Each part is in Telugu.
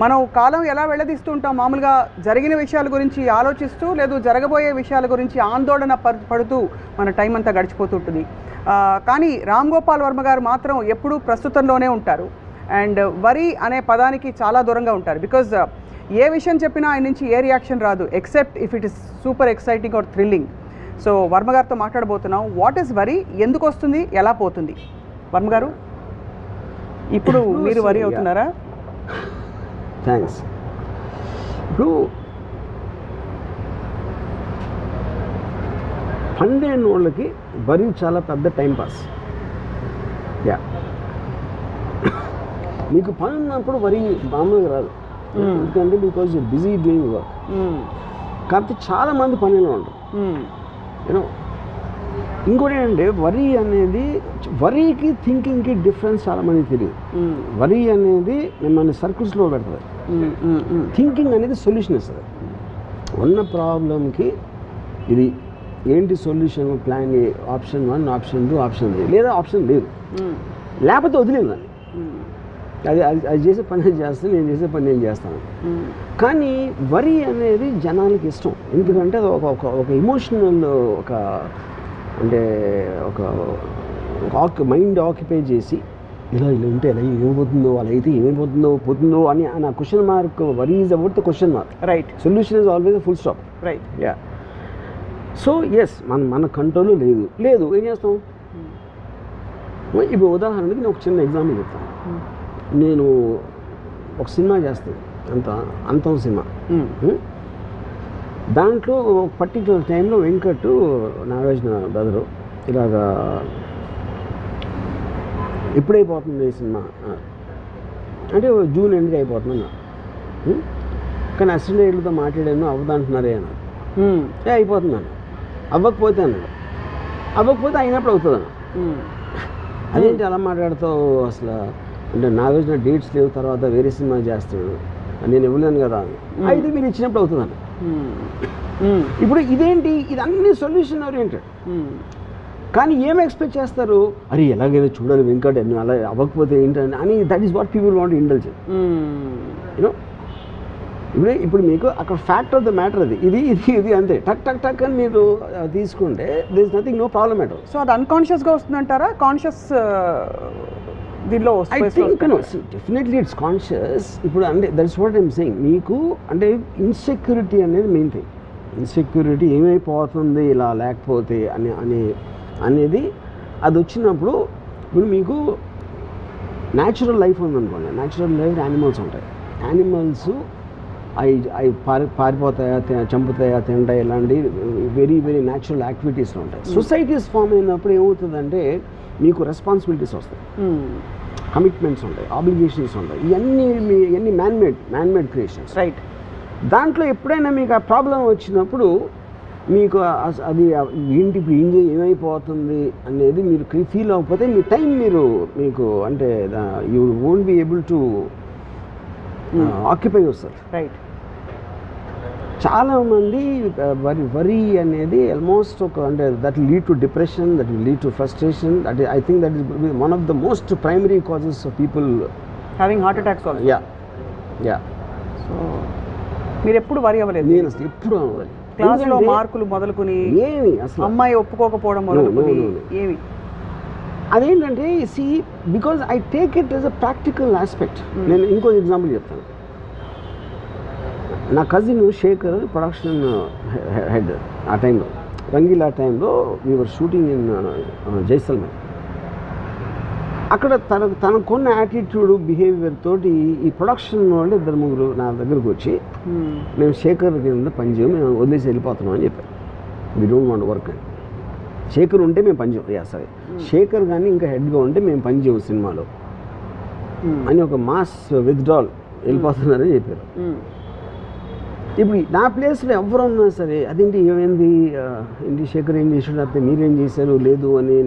మనం కాలం ఎలా వెళ్ళదీస్తూ ఉంటాం మామూలుగా జరిగిన విషయాల గురించి ఆలోచిస్తూ లేదు జరగబోయే విషయాల గురించి ఆందోళన పడుతూ మన టైం అంతా గడిచిపోతుంటుంది. కానీ రామ్ గోపాల్ వర్మ గారు మాత్రం ఎప్పుడూ ప్రస్తుతంలోనే ఉంటారు అండ్ వరి అనే పదానికి చాలా దూరంగా ఉంటారు. బికాజ్ ఏ విషయం చెప్పినా ఆయన నుంచి ఏ రియాక్షన్ రాదు except if it is super exciting or thrilling. So Varma గారితో మాట్లాడబోతున్నాం. వాట్ ఈస్ వరి, ఎందుకు వస్తుంది, ఎలా పోతుంది? వర్మ గారు, ఇప్పుడు మీరు వరి అవుతున్నారా? థ్యాంక్స్. ఇప్పుడు పన్నెండు వాళ్ళకి వరి చాలా పెద్ద టైంపాస్. యా, మీకు పని ఉన్నప్పుడు వరి మామూలుగా రాదు, ఎందుకంటే because you busy doing work. కాకపోతే చాలామంది పనిలో ఉంటారు. యూనో ఇంకోటి ఏంటంటే వరి అనేది, వరికి థింకింగ్కి డిఫరెన్స్ చాలామందికి తెలియదు. వరి అనేది మిమ్మల్ని సర్కిల్స్లో పెడుతుంది, థింకింగ్ అనేది సొల్యూషన్ ఇస్తుంది. ఉన్న ప్రాబ్లంకి ఇది ఏంటి solution, plan A, option 1, option 2, option 3, లేదా ఆప్షన్ లేదు, లేకపోతే వదిలేదు దాన్ని. అది చేసే పని అది చేస్తాను, నేను చేసే పని నేను చేస్తాను. కానీ వరి అనేది జనాలకి ఇష్టం, ఎందుకంటే అది ఒక ఎమోషనల్, ఒక అంటే ఒక మైండ్ ఆక్యుపై చేసి ఇలా ఉంటే ఎలా ఏమైపోతుందో, అలా అయితే పోతుందో అని ఆ question mark. Worry is about the question mark, right? Solution is always full stop, right? Yeah. So yes, మన కంట్రోల్లో లేదు, ఏం చేస్తాం? ఇప్పుడు ఉదాహరణకి నేను ఒక చిన్న ఎగ్జాంపుల్ చెప్తాను. నేను ఒక సినిమా చేస్తాను, అంతం సినిమా. దాంట్లో ఒక పర్టికులర్ టైంలో వెంకట్, నాగార్జున బ్రదరు ఇలాగా ఎప్పుడైపోతుంది ఈ సినిమా అంటే జూన్ ఎండ్కి అయిపోతుందన్నా. కానీ అసిస్టెంట్ డైరెక్టర్తో మాట్లాడాను, అవ్వదంటున్నారే అన్నారు. అయిపోతుందన్న. అవ్వకపోతే అన్నాడు, అవ్వకపోతే అయినప్పుడు అవుతుంది అన్న. అదేంటి అలా మాట్లాడుతావు అసలు అంటే, నాగార్జున డేట్స్ లేవు, తర్వాత వేరే సినిమా చేస్తాడు, నేను ఇవ్వలేను కదా అని. అయితే మీరు ఇచ్చినప్పుడు అవుతుందన్న. ఇప్పుడు ఇదేంటి, ఇదన్నీ సొల్యూషన్ ఓరియంటెడ్. కానీ ఏం ఎక్స్పెక్ట్ చేస్తారు, అరే ఎలాగైనా చూడాలి వెంకట్, అలా అవ్వకపోతే ఏంటని అని. That is what people want indulge. You know ఇప్పుడు మీకు అక్కడ ఫ్యాక్ట్ ఆఫ్ ద మ్యాటర్ అది, ఇది అంతే. టక్ అని మీరు తీసుకుంటే there is nothing, no problem at all. So అది అన్కాన్షియస్గా వస్తుందంటారా, కాన్షియస్ దీనిలో? I think no, definitely it's conscious. ఇప్పుడు అంటే దట్స్ వాట్ ఐమ్ సెయింగ్. మీకు అంటే ఇన్సెక్యూరిటీ అనేది మెయిన్ థింగ్. ఇన్సెక్యూరిటీ ఏమైపోతుంది ఇలా లేకపోతే అనేది అది వచ్చినప్పుడు, ఇప్పుడు మీకు న్యాచురల్ లైఫ్ ఉందనుకోండి, న్యాచురల్ లైఫ్ యానిమల్స్ ఉంటాయి. యానిమల్స్ అవి పారిపోతాయా, చంపుతాయా, తింటాయి, ఇలాంటి వెరీ వెరీ న్యాచురల్ యాక్టివిటీస్లో ఉంటాయి. సొసైటీస్ ఫామ్ అయినప్పుడు ఏమవుతుందంటే మీకు రెస్పాన్సిబిలిటీస్ వస్తాయి, కమిట్మెంట్స్ ఉంటాయి, ఆబ్లిగేషన్స్ ఉంటాయి. ఇవన్నీ మ్యాన్మేడ్ క్రియేషన్స్, రైట్? దాంట్లో ఎప్పుడైనా మీకు ఆ ప్రాబ్లం వచ్చినప్పుడు మీకు అది ఏంటి ఇప్పుడు ఏమైపోతుంది అనేది మీరు ఫీల్ అవ్వకపోతే మీ టైం మీకు అంటే you won't be able to occupy your self, right? చాలామంది వరి అనేది ఆల్మోస్ట్ అంటే that will lead to depression, that will lead to frustration. That I think that is one of the most primary causes of people having heart attacks also. Yeah. So మీరు ఎప్పుడు వరి అవ్వలేదు? నేను అసలు ఎప్పుడు అవ్వలేదు. క్లాస్లో మార్కులు మొదలుకొని ఏమి అసలు అమ్మాయి ఒప్పుకోకపోవడం మొదలుకొని ఏమి అదేంటంటే because I take it as a practical aspect. నేను ఇంకో ఎగ్జాంపుల్ చెప్తాను. నా కజిన్ శేఖర్ ప్రొడక్షన్ హెడ్ ఆ టైంలో, రంగీలా టైంలో వీఆర్ షూటింగ్ ఇన్ జైసల్మేర్. అక్కడ తనకున్న యాటిట్యూడ్, బిహేవియర్ తోటి ఈ ప్రొడక్షన్ వాళ్ళు 2-3 నా దగ్గరకు వచ్చి, మేము శేఖర్ కింద పనిచేయం, మేము వదిలేసి వెళ్ళిపోతున్నాం అని చెప్పారు. వీ డోంట్ వాంట్ వర్క్ అని. శేఖర్ ఉంటే మేము పనిచేయం, సరే శేఖర్ కానీ ఇంకా హెడ్గా ఉంటే మేము పనిచేయం సినిమాలో అని ఒక మాస్ విత్డ్రాల్ వెళ్ళిపోతున్నారని చెప్పారు. ఇప్పుడు నా ప్లేస్లో ఎవరు ఉన్నా సరే అదేంటి ఏమైంది, ఏంటి శేఖర్ ఏం చేసాడు, అయితే మీరేం చేశారు లేదు అని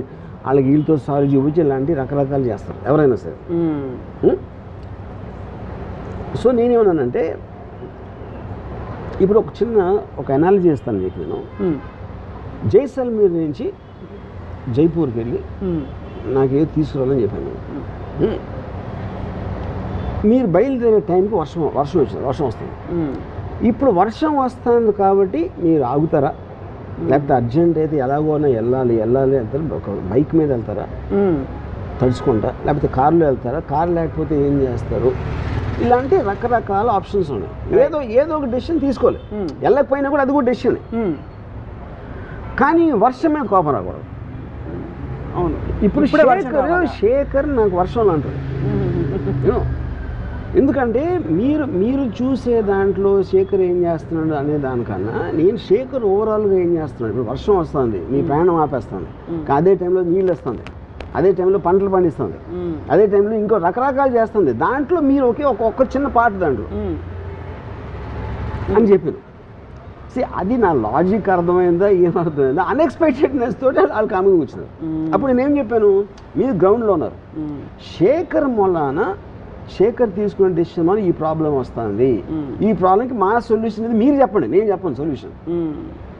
వాళ్ళకి వీళ్ళతో సారీ చూపించి ఇలాంటి రకరకాలు చేస్తారు ఎవరైనా సరే. సో నేనేమన్నానంటే, ఇప్పుడు ఒక అనాలజీ చేస్తాను మీకు. నేను జైసల్మేర్ నుంచి జైపూర్కి వెళ్ళి నాకేదో తీసుకురావాలని చెప్పాను. మీరు బయలుదేరే టైంకి వర్షం వస్తుంది. ఇప్పుడు వర్షం వస్తుంది కాబట్టి మీరు ఆగుతారా, లేకపోతే అర్జెంట్ అయితే ఎలాగోనా వెళ్ళాలి వెళ్తారు, ఒక బైక్ మీద వెళ్తారా తడుచుకుంటా, లేకపోతే కారులో వెళ్తారా, కారు లేకపోతే ఏం చేస్తారు, ఇలాంటి రకరకాల ఆప్షన్స్ ఉన్నాయి. ఏదో ఒక డెసిషన్ తీసుకోవాలి. వెళ్ళకపోయినా కూడా అది కూడా డెసిషన్. కానీ వర్షం మీద కోపం రాకూడదు. అవును, ఇప్పుడు శేఖర్ నాకు వర్షంలో అంటాడు. ఎందుకంటే మీరు చూసే దాంట్లో శేఖర్ ఏం చేస్తున్నాడు అనే దానికన్నా నేను శేఖర్ ఓవరాల్గా ఏం చేస్తున్నాడు. ఇప్పుడు వర్షం వస్తుంది, మీ ప్రయాణం ఆపేస్తుంది, అదే టైంలో నీళ్ళు వస్తుంది, అదే టైంలో పంటలు పండిస్తుంది, అదే టైంలో ఇంకో రకరకాలు చేస్తుంది. దాంట్లో మీరు ఒక్క చిన్న పార్ట్ దాంట్లో అని చెప్పాను. అది నా లాజిక్ అర్థమైందా ఏమర్థమైందా, అన్ఎక్స్పెక్టెడ్నెస్ తోటి వాళ్ళు కామెంట్ కూర్చున్నారు. అప్పుడు నేనేం చెప్పాను, మీరు గ్రౌండ్లో ఉన్నారు, శేఖర్ తీసుకునే డెసిషన్ వల్ల ఈ ప్రాబ్లం వస్తుంది, ఈ ప్రాబ్లంకి మా సొల్యూషన్ ఇది మీరు చెప్పండి, నేను చెప్పను సొల్యూషన్.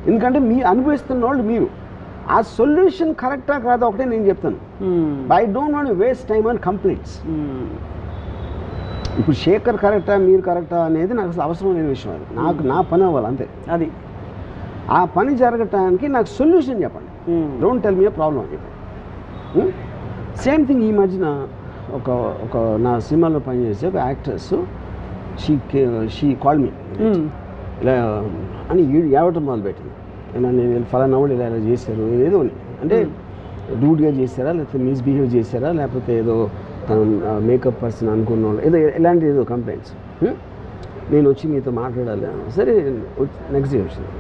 ఎందుకంటే మీరు అనుభవిస్తున్న వాళ్ళు మీరు, ఆ సొల్యూషన్ కరెక్టా కాదా ఒకటే నేను చెప్తాను. I don't want waste time on completes. ఇప్పుడు శేఖర్ కరెక్టా మీరు కరెక్టా అనేది నాకు అసలు అవసరం లేని విషయం. అది నా పని అవ్వాలి అంతే. అది ఆ పని జరగటానికి నాకు సొల్యూషన్ చెప్పండి. Don't tell me A problem అని చెప్పండి. సేమ్ థింగ్ ఈ మధ్యన ఒక నా సినిమాలో పనిచేసే ఒక యాక్ట్రెస్ షీ కాల్ మీ ఇలా అని ఏడవటం మొదలుపెట్టింది. నేను ఫలానా వాళ్ళు ఇలా చేశారు, ఏదో అంటే రూడ్గా చేశారా, లేకపోతే మిస్బిహేవ్ చేశారా, లేకపోతే ఏదో తను మేకప్ పర్సన్ అనుకున్న వాళ్ళు ఇలాంటి ఏదో కంప్లైంట్స్. నేను వచ్చి మీతో మాట్లాడాలి. సరే నెక్స్ట్ డే వచ్చింది.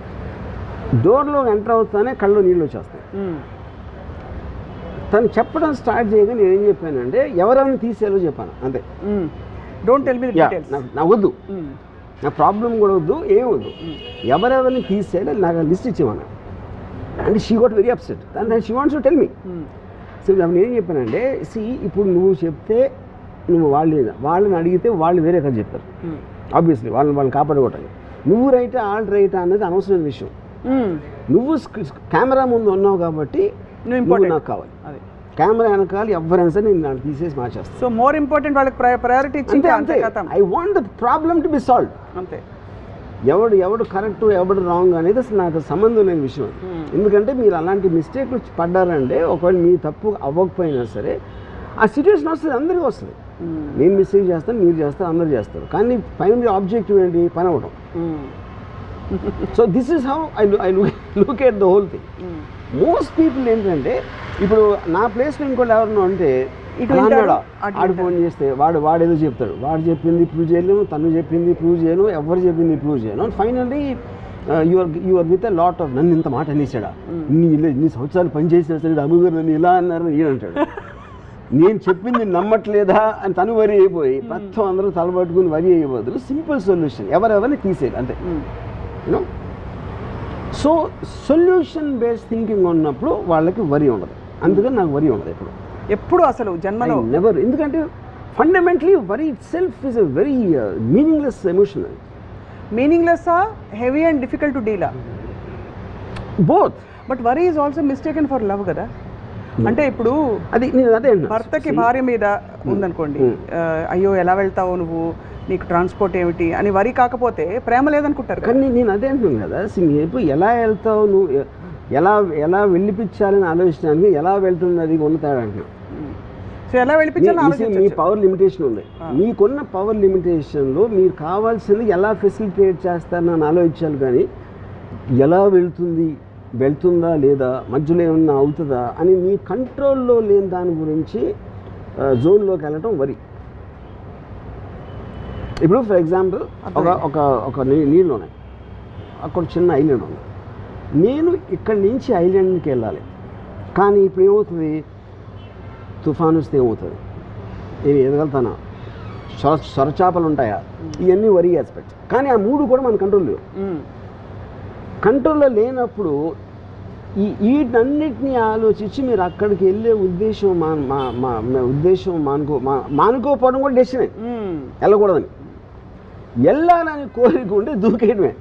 డోర్లో ఎంటర్ అవుతానే కళ్ళు నీళ్ళు వచ్చేస్తాయి. తను చెప్పడం స్టార్ట్ చేయగా నేను ఏం చెప్పానంటే ఎవరెవరిని తీసేయాలో చెప్పాను అంతే. Don't tell me the details. నాకు వద్దు, నా ప్రాబ్లం కూడా వద్దు, ఏం వద్దు, ఎవరెవరిని తీసేయాలో నాకు లిస్ట్ ఇచ్చేవాను. అంటే she got very upset and she wants to tell me. So నేను ఏం చెప్పానంటే, ఇప్పుడు నువ్వు చెప్తే నువ్వు వాళ్ళని అడిగితే వాళ్ళు వేరే కదా చెప్తారు. ఆబ్వియస్లీ వాళ్ళని కాపాడుకోవటానికి నువ్వు రైటా వాళ్ళు రైటా అనేది అనవసరమైన విషయం. నువ్వు కెమెరా ముందు ఉన్నావు కాబట్టి నువ్వు నాకు కావాలి. కెమెరా వెనకాల ఎవరైనా సరే నేను దాన్ని తీసేసి మార్చేస్తాను. సో మోర్ ఇంపార్టెంట్ వాళ్ళకి ప్రయారిటీ ఇచ్చి I want the problem to be solve. అంతే. ఎవడు కరెక్ట్ ఎవడు రాంగ్ అనేది అసలు నాకు సంబంధం లేని విషయం. ఎందుకంటే మీరు అలాంటి మిస్టేక్లు పడ్డారంటే ఒకవేళ మీ తప్పు అవ్వకపోయినా సరే ఆ సిచ్యువేషన్ వస్తుంది, అందరికీ వస్తుంది. నేను మిస్టేక్ చేస్తాను, మీరు చేస్తారు, అందరూ చేస్తారు. కానీ ఫైనల్ ఆబ్జెక్టివ్ ఏంటి? పని అవ్వడం. So this is how I look at the whole thing. Most people ఏంటంటే ఇప్పుడు నా ప్లేస్లో ఇంకోటి ఎవరినో అంటే ఆడు ఫోన్ చేస్తే వాడేదో చెప్తాడు, వాడు చెప్పింది ప్రూవ్ చేయలేము, తను చెప్పింది ప్రూవ్ చేయను, ఎవరు చెప్పింది ప్రూవ్ చేయను. Finally your with a lot of నన్ను ఇంత మాట అనేసాడా, ఇన్ని సంవత్సరాలు పనిచేసినా సరే అమ్మగారు నన్ను ఇలా అన్నారు ఈయనంటాడు. నేను చెప్పింది నమ్మట్లేదా అని తను వరి అయిపోయి మొత్తం అందరూ తలబట్టుకుని వరి అయ్యే బదులు సింపుల్ సొల్యూషన్ ఎవరెవరిని తీసేది అంతే. You know, so solution based thinking ఉన్నప్పుడు వాళ్ళకి వరి ఉండదు. అందుకని నాకు వరి ఉండదు ఎప్పుడు అసలు జన్మలో నెవర్. ఎందుకంటే fundamentally worry itself is a very meaningless emotion. మీనింగ్లెస్సా, heavy and difficult to deal? Both. But worry is also mistaken for love కదా. అంటే ఇప్పుడు అదే భర్తకి భార్య మీద ఉందనుకోండి, అయ్యో ఎలా వెళ్తావు నువ్వు, నీకు ట్రాన్స్పోర్ట్ ఏమిటి అని వరి కాకపోతే ప్రేమ లేదనుకుంటారు. కానీ నేను అదే అంటున్నాను కదా, ఇప్పుడు ఎలా వెళ్తావు నువ్వు, ఎలా వెళ్ళిపించాలని ఆలోచించడానికి ఎలా వెళ్తుంది అది ఉన్న తేడా అంటున్నాను. సో ఎలా వెళ్ళిపించాలి, మీ పవర్ లిమిటేషన్ ఉంది. మీకున్న పవర్ లిమిటేషన్లో మీరు కావాల్సింది ఎలా ఫెసిలిటేట్ చేస్తారని ఆలోచించాలి. కానీ ఎలా వెళ్తుందా లేదా, మధ్యలో ఏమన్నా అవుతుందా అని మీ కంట్రోల్లో లేని దాని గురించి జోన్లోకి వెళ్ళటం వరి. ఇప్పుడు ఫర్ ఎగ్జాంపుల్ ఒక నీళ్ళు ఉన్నాయి, అక్కడ చిన్న ఐలాండ్ ఉంది. నేను ఇక్కడి నుంచి ఐలాండ్కి వెళ్ళాలి, కానీ ఇప్పుడు ఏమవుతుంది, తుఫాను వస్తే ఏమవుతుంది, నేను ఎదగలుగుతానా, సొరచాపలు ఉంటాయా, ఇవన్నీ వరి ఆస్పెక్ట్స్. కానీ ఆ మూడు కూడా మన కంట్రోల్ లేవు. కంట్రోల్లో లేనప్పుడు వీటన్నిటినీ ఆలోచించి మీరు అక్కడికి వెళ్ళే ఉద్దేశం మానుకోపోవడం కూడా డెసిషనే, వెళ్ళకూడదని. వెళ్ళాలని కోరిక ఉంటే దూకేయడమే,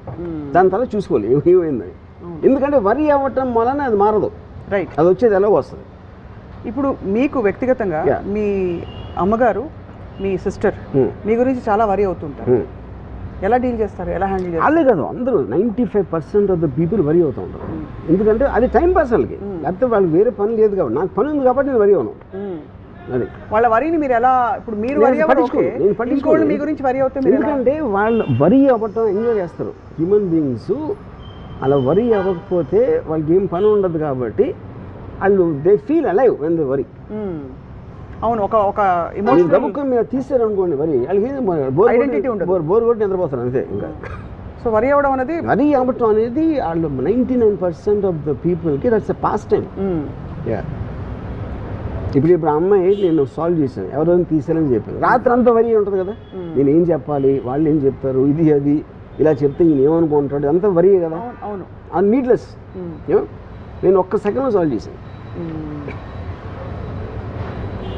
దాని తర్వాత చూసుకోవాలి ఏమైందని. ఎందుకంటే వరి అవ్వటం వలన అది మారదు, రైట్, అది వచ్చేది ఎలాగో వస్తుంది. ఇప్పుడు మీకు వ్యక్తిగతంగా మీ అమ్మగారు మీ సిస్టర్ మీ గురించి చాలా వరీ అవుతుంటారు. ఎలా డీల్ చేస్తారు, ఎలా హ్యాండిల్ చేస్తారు? అలాగే కాదు, అందరూ 95% ఆఫ్ ద పీపుల్ వరీ అవుతూ ఉంటారు. ఎందుకంటే అది టైం పాస్ వాళ్ళకి, లేకపోతే వాళ్ళకి వేరే పని లేదు కాబట్టి. నాకు పని ఉంది కాబట్టి నేను వరీ అవును. అది వాళ్ళ వరీని మీరు ఎలా, ఇప్పుడు మీరు వరీ అవ్వరు, మీ గురించి వరీ అవుతే ఎందుకంటే వాళ్ళు వరీ అవ్వటం ఎంజాయ్ చేస్తారు. హ్యూమన్ బీయింగ్స్ అలా వరీ అవ్వకపోతే వాళ్ళకి ఏం పని ఉండదు కాబట్టి వాళ్ళు they feel alive when they worry. అవును, ఒక ఎమోషనల్ గబుక్కం మీద తీసారు అనుకోండి వరీ, వాళ్ళకి ఐడెంటిటీ ఉండదు, బోర్ కొట్టి నిద్రపోతారు అంతే. ఇంకా సో వరీ అవ్వడం అనేది, వరీ అవ్వటం అనేది వాళ్ళు 99% ఆఫ్ ద పీపుల్కి దట్స్ ఎ పాస్ టైం. ఇప్పుడు అమ్మాయి నేను సాల్వ్ చేశాను, ఎవరైనా తీసారని చెప్పాను, రాత్రి అంతా వరీ ఉంటుంది కదా, నేను ఏం చెప్పాలి, వాళ్ళు ఏం చెప్తారు, ఇది అది ఇలా చెప్తే ఈయన ఏమనుకుంటాడు, అంతా వరీ కదా. అవును, అది నీడ్లెస్. నేను ఒక్క సెకండ్లో సాల్వ్ చేశాను.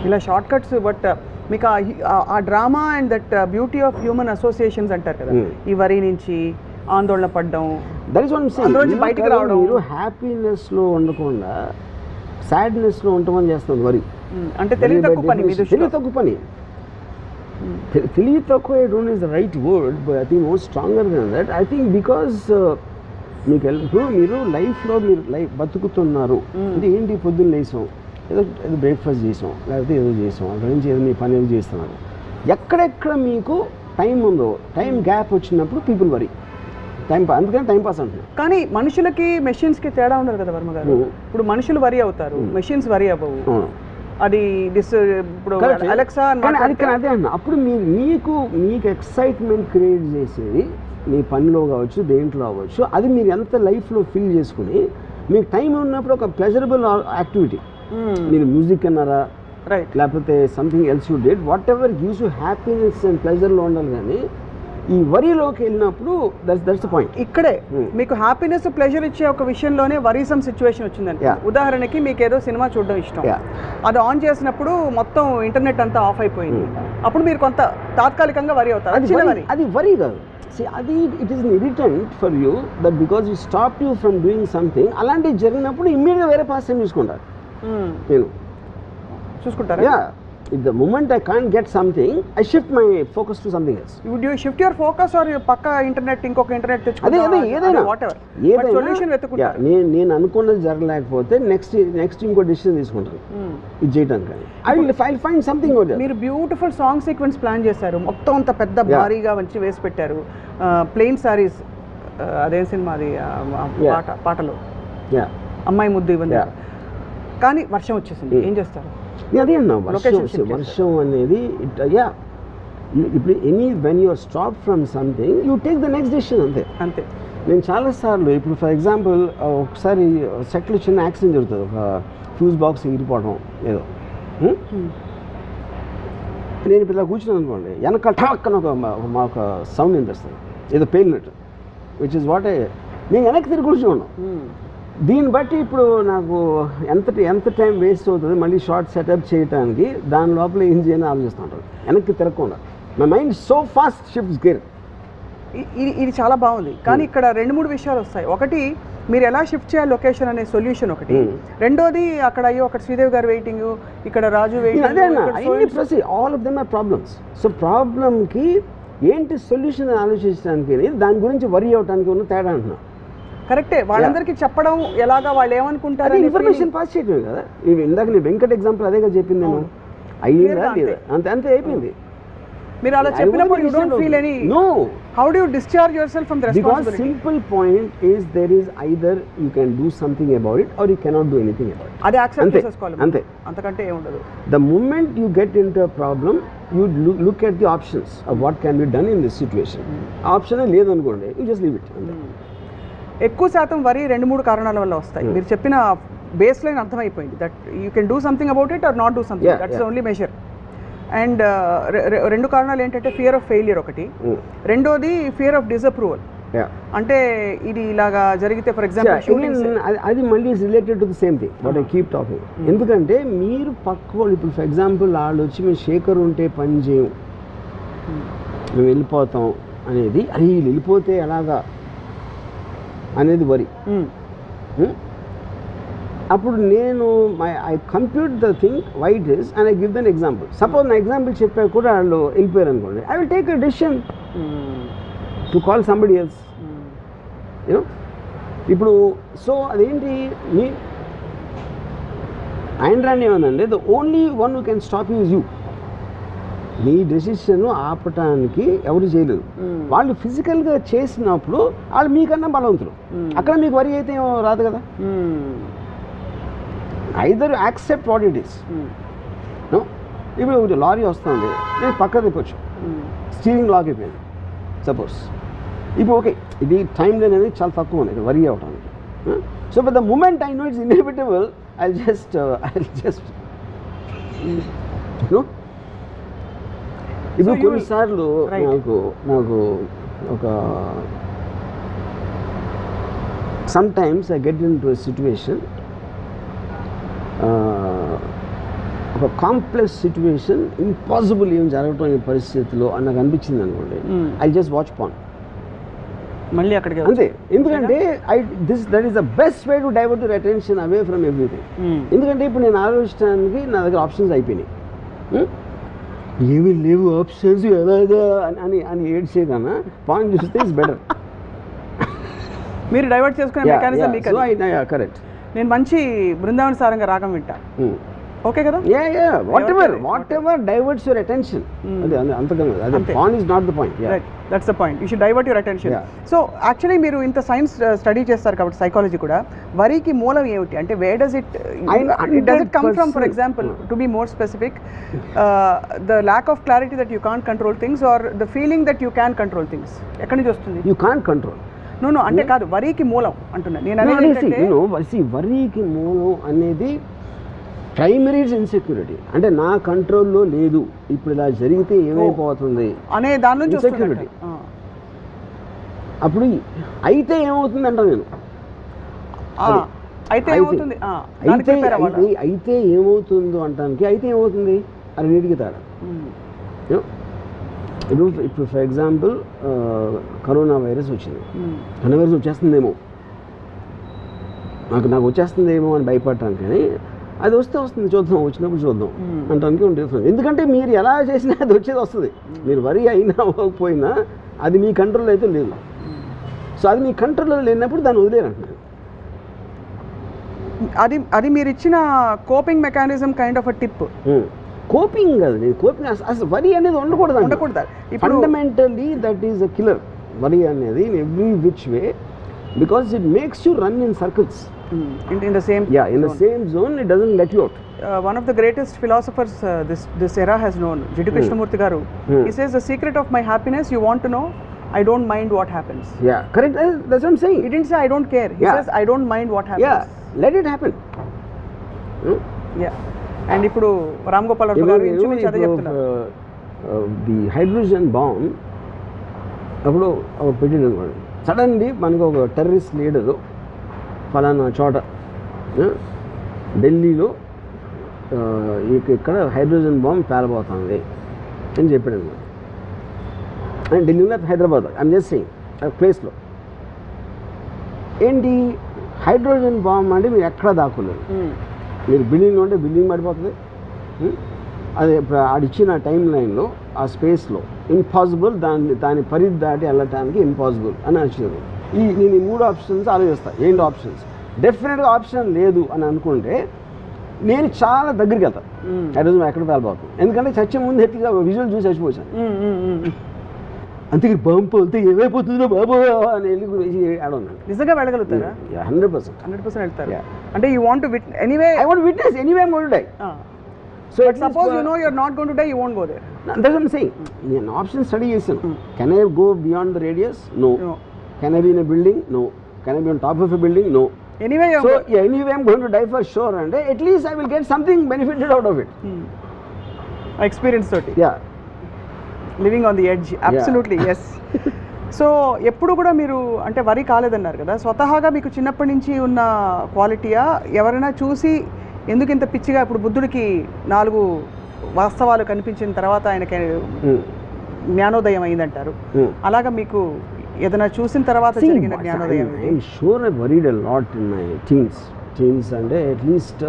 ఇలా షార్ట్ కట్స్. బట్ మీకు ఆ drama and that beauty of human associations అంటారు కదా, ఈ వరీ నుంచి ఆందోళన పడడం, దట్ ఈస్ వాట్ బయటికి రావడం. మీరు హ్యాపీనెస్లో ఉండకుండా సాడ్నెస్లో ఉండమని చేస్తుంది వరీ. అంటే తెలివి తక్కువ పని. తెలివి తక్కువ పని, తెలివి తక్కువ I don't is the right word, but I think more stronger then that. I think because మీకు ఇప్పుడు మీరు లైఫ్లో మీరు బతుకుతున్నారు అంటే ఏంటి, పొద్దున్న లేసాం, ఏదో బ్రేక్ఫాస్ట్ చేసాం, లేకపోతే ఏదో చేసాం, అక్కడి నుంచి ఏదో మీ పని ఏదో చేస్తున్నారు. ఎక్కడెక్కడ మీకు టైం ఉందో, టైం గ్యాప్ వచ్చినప్పుడు పీపుల్ వరీ, అందుకని టైం పాస్ అంటున్నారు. కానీ మనుషులకి మెషిన్స్కి తేడా ఉండదు కదా వర్మ గారు. ఇప్పుడు మనుషులు వరీ అవుతారు, మెషిన్స్ వరీ అవ్వవు. అది ఇప్పుడు అలెక్సా అదే అన్న. అప్పుడు మీకు ఎక్సైట్మెంట్ క్రియేట్ చేసేది మీ పనిలో కావచ్చు, దేంట్లో అవ్వచ్చు, అది మీరు ఎంత లైఫ్లో ఫీల్ చేసుకుని మీకు టైం ఉన్నప్పుడు ఒక ప్లెజరబుల్ యాక్టివిటీ, మీరు మ్యూజిక్ అన్నారా, రైట్, లేకపోతే something else you did, whatever gives you happiness and ప్లెజర్లో ఉండాలి. కానీ ఈ వరీలోకి వెళ్ళినప్పుడు దట్స్ ద పాయింట్. ఇక్కడే మీకు హ్యాపీనెస్ ప్లెజర్ ఇచ్చే ఒక విషయంలోనే వరీసమ్ సిచ్యువేషన్ వచ్చిందండి. ఉదాహరణకి మీకు ఏదో సినిమా చూడడం ఇష్టం, అది ఆన్ చేసినప్పుడు మొత్తం ఇంటర్నెట్ అంతా ఆఫ్ అయిపోయింది, అప్పుడు మీరు కొంత తాత్కాలికంగా వరీ అవుతారు. అది వరీ కాదు, అది it is irritant for you that because you stop you from doing something. అలాంటివి జరిగినప్పుడు ఇమ్మీడియట్గా వేరే పాస్ టైం చూసుకుంటారు. నేను చూసుకుంటారా? If the moment I can't get something, I shift my focus to something else. Would you shift your focus or పక్క ఇంటర్నెట్ ఇంకొక ఇంటర్నెట్ తెచ్చుకుంటా? ఏదైనా సొల్యూషన్ వెతుకుంటా. నేను అనుకున్నది జరగలేకపోతే నెక్స్ట్ ఇంకో డిసిషన్ తీసుకుంటాను ఇది చేయడానికి. I will find something over there. మీరు బ్యూటిఫుల్ సాంగ్ సీక్వెన్స్ ప్లాన్ చేశారు, మొత్తం అంత పెద్ద భారీగా వచ్చి వేసి పెట్టారు. ప్లెయిన్ సారీస్, అదేం సినిమా అది, పాటలు అమ్మాయి ముద్దు ఇవన్నీ. కానీ వర్షం వచ్చేసింది, ఏం చేస్తారు? అదే అన్నా, వర్షం అనేది ఇప్పుడు when you are stop from something you take the next decision. అంతే. నేను చాలాసార్లు ఇప్పుడు ఫర్ ఎగ్జాంపుల్ ఒకసారి సెట్లో చిన్న యాక్సిడెంట్ జరుగుతుంది, ఒక ఫ్యూజ్ బాక్స్ ఎగిరిపోవడం ఏదో. నేను ఇప్పుడు ఇలా కూర్చున్నాను అనుకోండి, వెనక ఠాక్కన ఒక సౌండ్ వినిపిస్తుంది, ఏదో పేలినట్టు, విచ్ ఇస్ వాట్ నేను వెనక్కి తిరిగి కూర్చున్నాను. దీన్ని బట్టి ఇప్పుడు నాకు ఎంత టైం వేస్ట్ అవుతుంది మళ్ళీ షార్ట్ సెటప్ చేయడానికి, దాని లోపల ఏం చేయాలని ఆలోచిస్తూ ఉంటాను వెనక్కి తిరగకుండా. My mind so fast shifts gear. ఇది చాలా బాగుంది, కానీ ఇక్కడ 2-3 విషయాలు వస్తాయి. ఒకటి, మీరు ఎలా షిఫ్ట్ చేయాలి లొకేషన్ అనే సొల్యూషన్ ఒకటి. రెండోది, అక్కడ అక్కడ శ్రీదేవి గారు వెయిటింగ్, ఇక్కడ Raju waiting, all of them are problems. So ప్రాబ్లమ్కి ఏంటి సొల్యూషన్ ఆలోచించడానికి, దాని గురించి వరీ అవడానికి ఉన్న తేడా అంటున్నా. కరెక్టే, వాళ్ళందరికీ చెప్పడం ఎలాగా, వాళ్ళు ఏమనుకుంటారు, ఇన్ఫర్మేషన్ పాస్ చేయడం కదా. ఇందాక నీ వెంకట్ ఎగ్జాంపుల్ అదేగా చెప్పింది నేను, అయ్యిందా అంతే అయిపోయింది. మీరు అలా చెప్పినప్పుడు you don't feel any. No. How do you discharge yourself from the responsibility? Because simple point is there is either you can do something about it or you cannot do anything about it. అది యాక్సెప్ట్ చేసుకోవాలి, అంతే, అంతకంటే ఏం ఉండదు. The moment you get into a problem you look at the options of what can be done in this situation. Option లేదు అనుకోండి, you just leave it. ఎక్కువ శాతం వరి 2-3 కారణాల వల్ల వస్తాయి. మీరు చెప్పిన బేస్ లైన్ అర్థమైపోయింది, that you can do something about it or not do something, that's only measure. And 2 కారణాలు ఏంటంటే ఫియర్ ఆఫ్ ఫెయిలియర్ ఒకటి, రెండోది ఫియర్ ఆఫ్ డిసప్రూవల్. అంటే ఇది ఇలాగా జరిగితే ఫర్ ఎగ్జాంపుల్ అది మళ్ళీ is related to the same thing what I keep talking. ఎందుకంటే మీరు పక్క ఇప్పుడు ఫర్ ఎగ్జాంపుల్ వాళ్ళు వచ్చి మేము శేఖర్ ఉంటే పని చేయం, మేము వెళ్ళిపోతాం అనేది, అది వెళ్ళిపోతే ఎలాగా అనేది వరి. అప్పుడు నేను I compute the thing why it is and I give then example. Suppose నా ఎగ్జాంపుల్ చెప్పా కూడా వాళ్ళు వెళ్ళిపోయారు అనుకోండి, I will take a decision to call somebody else. You know ఇప్పుడు సో అదేంటి మీ ఆయన రాని ఏమందండి, the only one who can stop you is you. మీ డెసిషన్ ఆపటానికి ఎవరు చేయలేదు. వాళ్ళు ఫిజికల్గా చేసినప్పుడు వాళ్ళు మీకన్నా బలవంతులు. అక్కడ మీకు వరి అయితే ఏమో రాదు కదా. Either accept what it is. ఇప్పుడు లారీ వస్తుంది, నేను పక్క తిప్పొచ్చు, స్టీరింగ్ లాక్ అయిపోయింది సపోజ్. ఇప్పుడు ఓకే, ఇది టైం లైన్ అనేది చాలా తక్కువ ఉంది ఇక్కడ వరి అవ్వడానికి. So but the moment I know it's inevitable, I just ఇప్పుడు కొన్నిసార్లు నాకు ఒక sometimes I get into situation, ఒక కాంప్లెక్స్ సిచ్యువేషన్, ఇంపాసిబుల్ ఏం జరగటం ఈ పరిస్థితిలో అని నాకు అనిపించింది అనుకోండి, ఐ జస్ట్ వాచ్ పాన్ మళ్ళీ అక్కడికి అంతే. ఎందుకంటే that is the best way to divert your attention away from everything. ఎందుకంటే ఇప్పుడు నేను ఆలోచించడానికి నా దగ్గర ఆప్షన్స్ అయిపోయినాయి, ఏమీ లేవు ఆప్షన్స్ ఎలాగా అని అని ఏడ్చే కన్నా పాయింట్ చూస్తే ఇస్ బెటర్. మీరు డైవర్ట్ చేసుకునే మెకానిజం మీకు. కరెక్ట్. నేను మంచి బృందావన సారంగా రాగం వింటా, ఓకే కదా. What ever diverts your attention, అది అంతకన్నా అది point is not the point. That's the point, you should divert your attention. So actually మీరు ఇంత సైన్స్ స్టడీ చేస్తారు కాబట్టి సైకాలజీ కూడా, వరికి మూలం ఏమిటి అంటే where does it come from? For example, to be more specific, the lack of clarity that you can't control things or the feeling that you can control things, ఎక్కడి నుంచి వస్తుంది? You can't control. నో అంటే కాదు, వరికి మూలం అంటున్నా నేను. వరికి మూలం అనేది ప్రైమరీ ఇన్సెక్యూరిటీ, అంటే నా కంట్రోల్లో లేదు, ఇప్పుడు ఇలా జరిగితే ఏమైపోతుంది అనే దాని నుంచి ఇన్సెక్యూరిటీ. అప్పుడు అయితే ఏమవుతుంది అంటా నేను, అయితే ఏమవుతుందో అంటానికి అయితే ఏమవుతుంది అది నీటికి తేడా. ఇప్పుడు ఫర్ ఎగ్జాంపుల్ కరోనా వైరస్ వచ్చింది, కరోనా వైరస్ వచ్చేస్తుందేమో, నాకు వచ్చేస్తుందేమో అని భయపడటాను, కానీ అది వస్తే వస్తుంది, చూద్దాం, వచ్చినప్పుడు చూద్దాం అంటానికి డిఫరెన్స్. ఎందుకంటే మీరు ఎలా చేసినా అది వచ్చేది వస్తుంది, మీరు వరి అయినా అవ్వకపోయినా అది మీ కంట్రోల్లో అయితే లేదు. సో అది మీ కంట్రోల్లో లేనప్పుడు దాన్ని వదిలేరంటున్నాను. అది మీరు ఇచ్చిన coping mechanism kind of a tip. Coping కాదు, కోపింగ్ అసలు వరి అనేది ఉండకూడదు. Fundamentally that is a killer, వరి అనేది in every which way, because it makes you run in circles. In the same same zone, it doesn't let you out. One of the greatest philosophers this era has known, Jiddu Krishnamurti garu, he says the secret of my happiness, you want to know, I don't mind what happens. Yeah, correct. That's what I'm saying. He didn't say I don't care, he says I don't mind what happens. Yeah, let it happen. And ఇప్పుడు రామ్ గోపాల్ వర్మ గారు ఇంచుమించు అదే చెప్తున్నారు. ది హైడ్రోజన్ బాంబ్ అప్పుడు పెట్టింది అనుకోండి, సడన్లీ మనకు ఒక టెర్రరిస్ట్ లీడరు ఫలానా చోట ఢిల్లీలో ఇక్కడ హైడ్రోజన్ బాంబ్ పేలబోతుంది అని చెప్పాడు అనమాట. ఢిల్లీలో హైదరాబాద్ ఐమ్ జస్ట్ సేయింగ్ ప్లేస్లో ఏంటి హైడ్రోజన్ బాంబ్ అంటే మీరు ఎక్కడ దాక్కోలేదు, మీరు బిల్డింగ్లో ఉంటే బిల్డింగ్ పడిపోతుంది, అది ఆడిచ్చిన టైం లైన్లో ఆ స్పేస్లో ఇంపాసిబుల్, దాని పరిధి దాటి వెళ్ళటానికి ఇంపాసిబుల్ అని వచ్చారు. నేను ఈ 3 ఆప్షన్స్ ఆలోచిస్తాను, ఏంటి ఆప్షన్స్. డెఫినెట్గా ఆప్షన్ లేదు అని అనుకుంటే నేను చాలా దగ్గరికి వెళ్తాను, హైడ్రోజన్ ఎక్కడ పేలబోతుంది, ఎందుకంటే చచ్చే ముందు ఎట్లా విజువల్ చూసి చచ్చిపోయాను. అంతే బాంబు వెళ్తే ఏమైపోతుందో బాబు అని వెళ్ళి ఆడున్నాను. నిజంగా వెళ్ళగలుగుతారా? 100% వెళ్తారు. అంటే you want to anyway, I want witness anyway I'm going to die. So suppose you know you're not going to die, you won't go there. That's what I'm saying. నేను ఆప్షన్ స్టడీ చేశాను. Can I go beyond the radius? No. Can I be in a building? No. Can I be on top of a building? No. Anyway, anyway I'm going to die for sure, and at least I will get something benefited out of it. Experience toti. Yeah. Living on the edge. Absolutely, yes. So ఎప్పుడు కూడా మీరు అంటే వరి కాలేదన్నారు కదా, స్వతహాగా మీకు చిన్నప్పటి నుంచి ఉన్న క్వాలిటీయా, ఎవరైనా చూసి ఎందుకు ఇంత పిచ్చిగా, ఇప్పుడు బుద్ధుడికి 4 వాస్తవాలు కనిపించిన తర్వాత ఆయనకి జ్ఞానోదయం అయిందంటారు, అలాగా మీకు ఏదైనా చూసిన తర్వాత జరిగిన జ్ఞానోదయం? I'm sure I worried a lot in my teens. Teams అంటే అట్లీస్ట్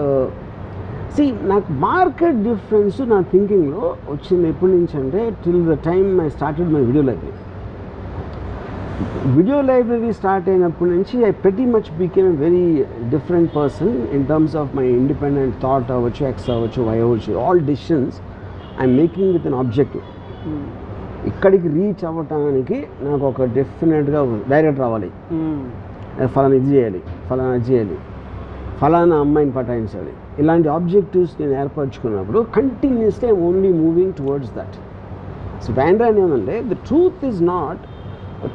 నాకు మార్కెట్ డిఫరెన్స్ నా థింకింగ్లో వచ్చింది ఎప్పటి నుంచి అంటే till the time I started my video library start అయినప్పటి నుంచి I pretty much became a very different person in terms of my independent thought అవ్వచ్చు, ఎక్స్ అవ్వచ్చు, వై అవ్వచ్చు, all decisions I'm making with an objective. ఇక్కడికి రీచ్ అవ్వటానికి నాకు ఒక డెఫినెట్గా డైరెక్ట్ రావాలి, ఫలానా ఇది చేయాలి, ఫలానా అది చేయాలి, ఫలానా అమ్మాయిని పటాయించాలి, ఇలాంటి ఆబ్జెక్టివ్స్ నేను ఏర్పరచుకున్నప్పుడు continuously I'm only moving towards that. So బ్యాండ్రాన్ ఏమంటే the truth is not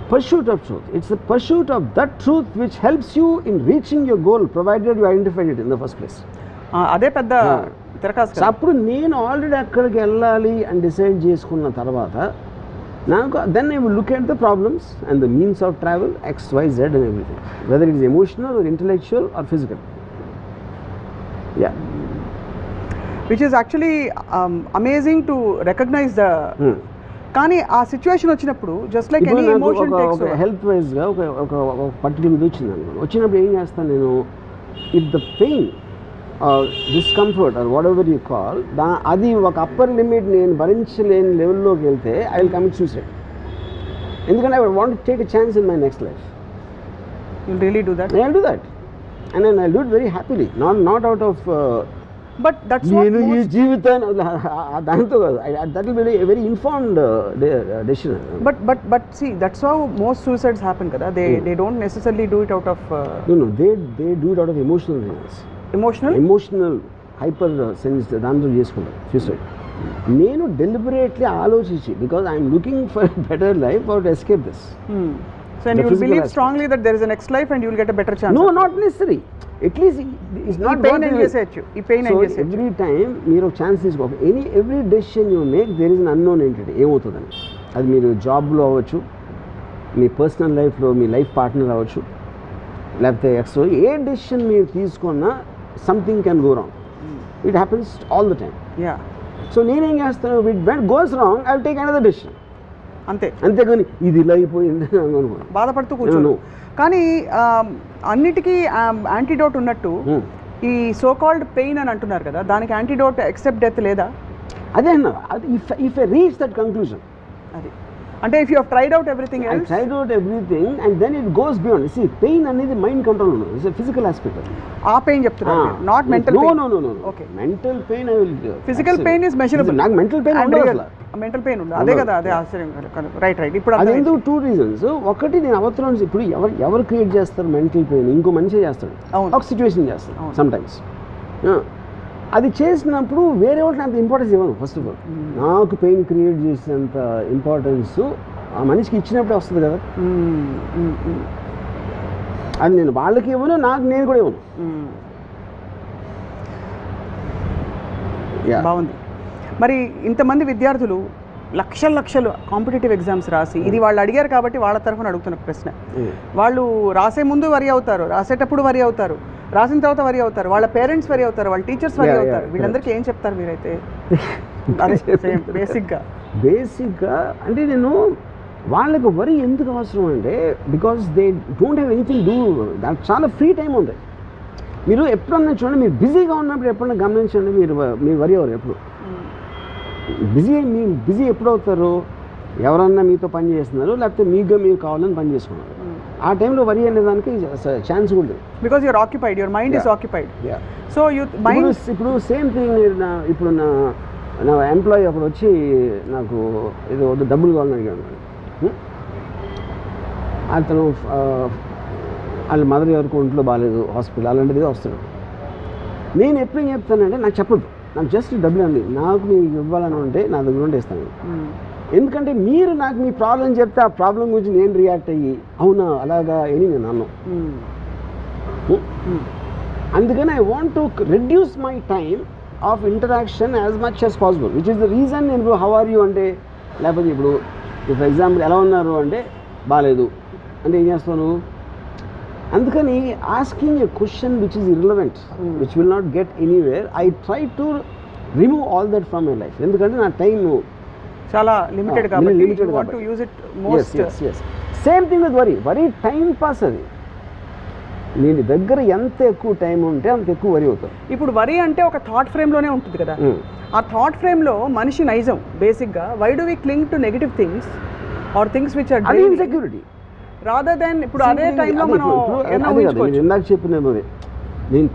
pursuit of truth, it's the pursuit of that truth which helps you in reaching your goal provided you identified it in the first place. అదే పెద్ద తిరకాసు. అప్పుడు నేను ఆల్రెడీ అక్కడికి వెళ్ళాలి అని డిసైడ్ చేసుకున్న తర్వాత నాకు then I will look at the problems and the means of travel XYZ and everything, whether it is emotional or intellectual or physical. Yeah, which is actually amazing to recognize the కానీ ఆ సిచ్యువేషన్ వచ్చినప్పుడు just like any emotion takes over. Health వైజ్గా ఒక పర్టికులర్ ఇది వచ్చింది అనుకోండి, వచ్చినప్పుడు ఏం చేస్తాను నేను, if the pain discomfort or whatever you call అది ఒక అప్పర్ లిమిట్ నేను భరించలేని లెవెల్లోకి వెళ్తే ఐ విల్ కమిట్ సూసైడ్. ఎందుకంటే I want to take a chance in my next life. You will really do that? I will do that and I will do it very happily, not out of but that's నేను ఈ జీవితాన్ని దాంతో కాదు, that will be a very informed decision. But see that's how most suicides happen kada. They don't necessarily do it out of no they do it out of emotional reasons. emotional hyper sense దాంతో చేసుకుంటారు సూసైడ్. నేను డెలిబరేట్లీ ఆలోచించి because I'm looking for better life or to escape this. So and you will believe strongly that there is a next life and you will get a better chance. No, not necessary. At least it's not pain and చేసేయచ్చు. ఈ పెయిన్ అండ్ చేసేయచ్చు. Every time మీరు ఒక ఛాన్స్ తీసుకో, every decision you make there is an unknown entity. ఏమవుతుందని అది మీరు జాబ్లో అవ్వచ్చు, మీ పర్సనల్ లైఫ్లో మీ లైఫ్ పార్ట్నర్ అవ్వచ్చు, లేకపోతే ఎక్స్ట్రా ఏ డెసిషన్ మీరు తీసుకున్నా something can go wrong. It happens all the time. So నేనేం చేస్తాను, when it goes wrong I will take another decision. అంతేగాని ఇది ఇలా అయిపోయింది బాధపడుతూ కూర్చోను. కానీ అన్నిటికీ యాంటీడోట్ ఉన్నట్టు ఈ సో కాల్డ్ పెయిన్ అని అంటున్నారు కదా, దానికి యాంటీడోట్ ఎక్సెప్ట్ డెత్ లేదా? అదే అన్న, if I reach that conclusion, అది అంటే if you have tried out everything else, I tried out everything and then it goes beyond. See pain అనేది మైండ్ కంట్రోల్ ఉండదు, ఇట్స్ ఎ ఫిజికల్ ఆస్పెక్ట్. ఆ పెయిన్ చెప్తున్నారు, not mental pain. No okay, mental pain I will. Physical pain is measurable. నాకు మెంటల్ పెయిన్ ఉండదు, మెంటల్ పెయిన్ ఉండదు. అదే కదా, అదే ఆశ్చర్యం. రైట్. ఇప్పుడు అది ఎందుకు 2 reasons. ఒకటి, నేను అవతల ఇప్పుడు ఎవరు క్రియేట్ చేస్తారు మెంటల్ పెయిన్? ఇంకో మనిషి చేస్తాడు, ఒక సిచ్యువేషన్ చేస్తాడు సమ్ టైమ్స్. అది చేసినప్పుడు వేరే వాళ్ళకి అంత ఇంపార్టెన్స్ ఇవ్వను. ఫస్ట్ ఆఫ్ ఆల్ నాకు పెయిన్ క్రియేట్ చేసేంత ఇంపార్టెన్స్ ఆ మనిషికి ఇచ్చినప్పుడే వస్తుంది కదా. అది నేను వాళ్ళకి ఇవ్వను, నేను కూడా ఇవ్వను. బాగుంది. మరి ఇంతమంది విద్యార్థులు లక్షలు కాంపిటేటివ్ ఎగ్జామ్స్ రాసి, ఇది వాళ్ళు అడిగారు కాబట్టి వాళ్ళ తరఫున అడుగుతున్న ప్రశ్న, వాళ్ళు రాసే ముందు వరి అవుతారు, రాసేటప్పుడు వరి అవుతారు, రాసిన తర్వాత వరి అవుతారు, వాళ్ళ పేరెంట్స్ వరి అవుతారు, వాళ్ళ టీచర్స్ వరి అవుతారు. వీళ్ళందరికీ ఏం చెప్తారు మీరైతే? బేసిక్గా అంటే నేను వాళ్ళకి వరి ఎందుకు అవసరం అంటే, because they don't have anything do. దానికి చాలా ఫ్రీ టైం ఉంది. మీరు ఎప్పుడన్నా చూడండి, మీరు బిజీగా ఉన్నప్పుడు ఎప్పుడన్నా గమనించండి, మీరు వరి అవ్వరు ఎప్పుడు. బిజీ ఎప్పుడు అవుతారు? ఎవరన్నా మీతో పని చేస్తున్నారు, లేకపోతే మీగా మీరు కావాలని పని చేసుకున్నారు. ఆ టైంలో వరి అనే దానికి ఛాన్స్ కూడా లేదు, because your occupied, your mind is occupied. So ఇప్పుడు సేమ్ థింగ్. ఇప్పుడు నా ఎంప్లాయీ అప్పుడు వచ్చి నాకు ఏదో డబ్బులు కావాలని అడిగాను. అతను వాళ్ళ మదర్ ఎవరికి ఒంట్లో బాగాలేదు, హాస్పిటల్ అలాంటిది వస్తాడు. నేను ఎప్పుడు ఏం చెప్తానంటే, నాకు చెప్పొద్దు, నాకు జస్ట్ డబ్బులు అండి, నాకు మీకు ఇవ్వాలని ఉంటే నా దగ్గర ఉంటే ఇస్తాను. ఎందుకంటే మీరు నాకు మీ ప్రాబ్లం చెప్తే ఆ ప్రాబ్లం గురించి నేను రియాక్ట్ అయ్యి అవునా అలాగా అని నేను అన్నాను. అందుకని I want to reduce my time of interaction as much as possible, which is the reason. నేను హౌ ఆర్ యూ అంటే, లేకపోతే ఇప్పుడు ఫర్ ఎగ్జాంపుల్ ఎలా ఉన్నారు అంటే బాగాలేదు అంటే ఏం చేస్తాను? అందుకని asking a question which is irrelevant, which will not get anywhere, I try to remove all that from my life. ఎందుకంటే నా టైం చాలా లిమిటెడ్ కాబట్టి you want to use it most. Same thing with worry time pass. అది నీ దగ్గర ఎంత ఎక్కువ టైం ఉంటే అంత ఎక్కువ వరి అవుతావు. ఇప్పుడు వరి అంటే ఒక థాట్ ఫ్రేమ్లోనే ఉంటుంది కదా, ఆ థాట్ ఫ్రేమ్లో మనిషి నైజం బేసిక్గా why do we cling to negative things or things which are insecurity rather than ఇప్పుడు అదే టైంలో మనం ఇందాక చెప్పినది నేను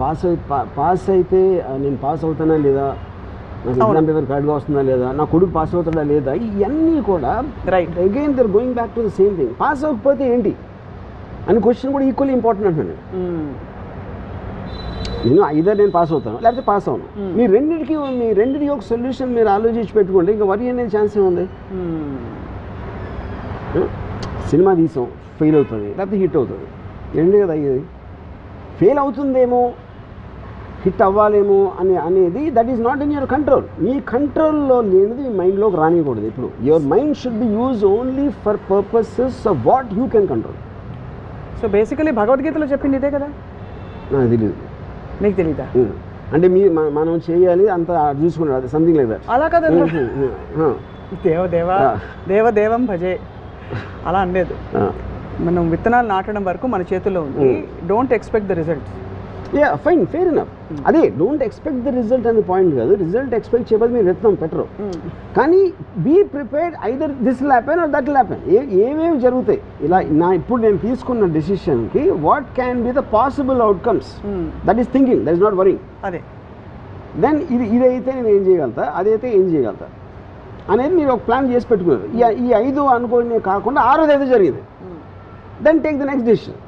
పాస్ అయితే నేను పాస్ అవుతానా లేదా, నాకు ఎగ్జామ్ పేపర్ కరెక్ట్గా వస్తుందా లేదా, నా కొడుకు పాస్ అవుతాడా లేదా, ఇవన్నీ కూడా right again there going back to the same thing. Pass అవ్వకపోతే ఏంటి అని క్వశ్చన్ కూడా ఈక్వల్లీ ఇంపార్టెంట్ అంటున్నాను. నేను ఐదర్ నేను పాస్ అవుతాను లేకపోతే పాస్ అవును. మీ రెండింటికి ఒక సొల్యూషన్ మీరు ఆలోచించి పెట్టుకోండి, ఇంకా వరి అనేది ఛాన్స్ ఏముంది. సినిమా తీసాం ఫెయిల్ అవుతుంది లేకపోతే హిట్ అవుతుంది, రెండే కదా అయ్యేది. ఫెయిల్ అవుతుందేమో హిట్ అవ్వాలేమో అనేది that is not in your control. మీ కంట్రోల్లో లేనిది మీ మైండ్లోకి రానికూడదు. ఇప్పుడు your mind should be use only for purposes of what you can control. So basically భగవద్గీతలో చెప్పింది ఇదే కదా. నాకు తెలియదు. మీకు తెలీదా? అంటే మనం చేయాలి అంత చూసుకున్నాడు, అది సంథింగ్ లేదా అలా కదా, దేవదేవం భజే అలా అనలేదు. మనం విత్తనాలు నాటడం వరకు మన చేతుల్లో ఉంది. Don't expect the result. Yeah fine, fair enough. అదే డోంట్ ఎక్స్పెక్ట్ ద రిజల్ట్ అనే పాయింట్ కాదు. రిజల్ట్ ఎక్స్పెక్ట్ చేయబోదు మీరు విత్తనం పెట్టరు, కానీ be prepared either this will happen or that will happen. ఏమేమి జరుగుతాయి ఇలా ఇప్పుడు నేను తీసుకున్న డెసిషన్కి what can be the possible outcomes, that is thinking, that is not worrying. అదే దెన్ ఇదైతే నేను ఏం చేయగలుగుతా, అదైతే ఏం చేయగలుగుతా అనేది మీరు ఒక ప్లాన్ చేసి పెట్టుకున్నారు. ఈ 5 అనుకోని కాకుండా 6ది ఏదో జరిగింది, then take the next decision.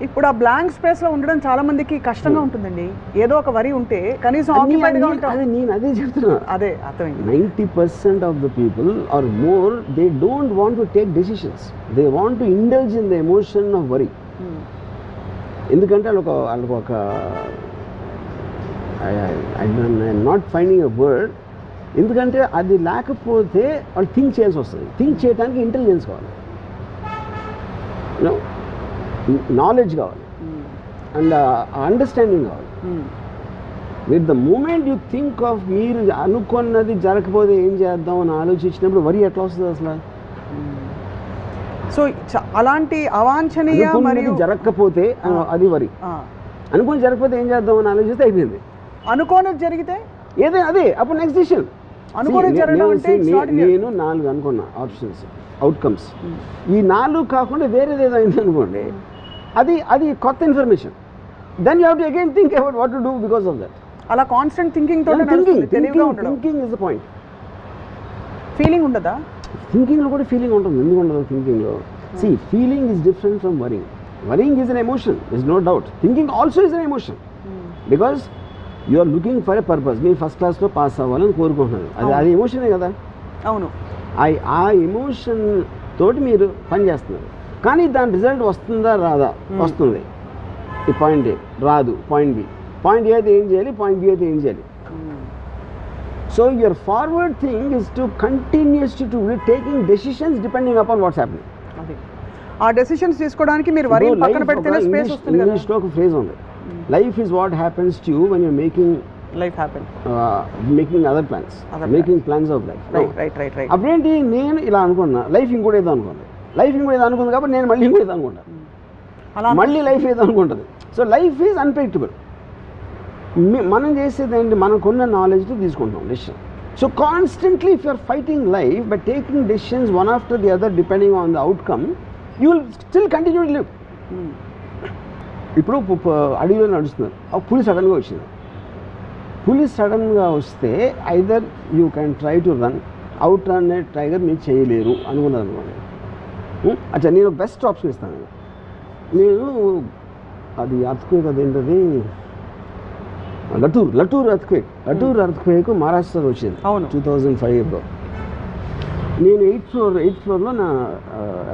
ఇప్పుడు ఆ బ్లాంక్ స్పేస్లో ఉండడం చాలా మందికి కష్టంగా ఉంటుందండి. ఏదో ఒక వరి ఉంటే కనీసం ఆక్యుపైడ్గా ఉంటాం. నేను అదే చెప్తున్నా. అదే అర్థమైంది. 90% of the people are more they don't want to take decisions, they want to indulge in the emotion of worry. ఎందుకంటే వాళ్ళకు ఒక I'm not finding a word, ఎందుకంటే అది లేకపోతే వాళ్ళు థింక్ చేయాల్సి వస్తుంది. థింక్ చేయడానికి ఇంటెలిజెన్స్ కావాలి, నాలెడ్జ్ కావాలి, అండ్ అండర్స్టాండింగ్ కావాలి. With the moment you think of మీరు అనుకున్నది జరగకపోతే ఏం చేద్దాం అని ఆలోచించినప్పుడు వరి ఎట్లా వస్తుంది అసలు? సో అలాంటి అవాంఛనీయ మరియు జరగకపోతే అది వరి, అనుకుని జరగకపోతే ఏం చేద్దాం అని ఆలోచిస్తే అయిపోయింది. అనుకోనిది జరిగితే ఏదే అదే అప్పుడు నెక్స్ట్ డిసిషన్. నేను 4 అనుకున్నా ఆప్షన్స్, అవుట్కమ్స్. ఈ 4 కాకుండా వేరేదేదో అయింది అనుకోండి, అది కొత్త information. Then you have to again think about what to do because of that. అలా constant thinking thinking is the point. Feeling ఉండదా? థింకింగ్లో కూడా ఫీలింగ్ ఉంటుంది. ఎందుకు ఉండదు థింకింగ్లో? See feeling is different from worrying. Worrying is an emotion, is no doubt. Thinking also is an emotion, because you are looking for a purpose. మీరు ఫస్ట్ క్లాస్లో పాస్ అవ్వాలని కోరుకుంటున్నారు, అది ఎమోషనే కదా. అవును, ఆ ఎమోషన్ తోటి మీరు పని చేస్తున్నారు, కానీ దాని రిజల్ట్ వస్తుందా రాదా? వస్తుంది. ఈ పాయింట్ ఏ రాదు, పాయింట్ బి. పాయింట్ ఏ అయితే ఏం చేయాలి, పాయింట్ బి అయితే ఏం చేయాలి. So your forward thing is to continues to taking decisions depending upon what's happening. ఆ డెసిషన్స్ తీసుకోవడానికి మీరు వరి పక్కన పెడితేనే స్పేస్ వస్తుంది కదా. ఇంగ్లీష్లో ఒక ఫ్రేజ్ ఉంది, life is what happens to you when you're making life happen, making other plans, making plans of life. Right. అప్పుడేంటి, నేను ఇలా అనుకున్నా, లైఫ్ ఇంకోటి ఏదో అనుకోండి, లైఫ్ ఇంకోటి ఏదో అనుకుంది కాబట్టి నేను మళ్ళీ ఇంకోటి ఏదో అనుకుంటా, మళ్ళీ లైఫ్ ఏదో అనుకుంటుంది. So life is unpredictable. మనం చేసేది ఏంటి, మనకున్న నాలెడ్జ్తో తీసుకుంటాం decision. So constantly if you're fighting life by taking decisions one after the other depending on the outcome, you will still continue to live. ఇప్పుడు అడవిలో నడుస్తున్నారు, ఆ పులి సడన్గా వచ్చింది. పులి సడన్గా వస్తే either you can try to run, out run tiger మీరు చేయలేరు అనుకున్నది అనుకోండి. అచ్చా, నేను బెస్ట్ ఆప్షన్ ఇస్తాను. నేను అది అర్త్క్వేక్, అదేంటది లటూర్ అర్త్క్వేక్ మహారాష్ట్రలో వచ్చింది 2005లో. నేను 8th ఫ్లోర్లో నా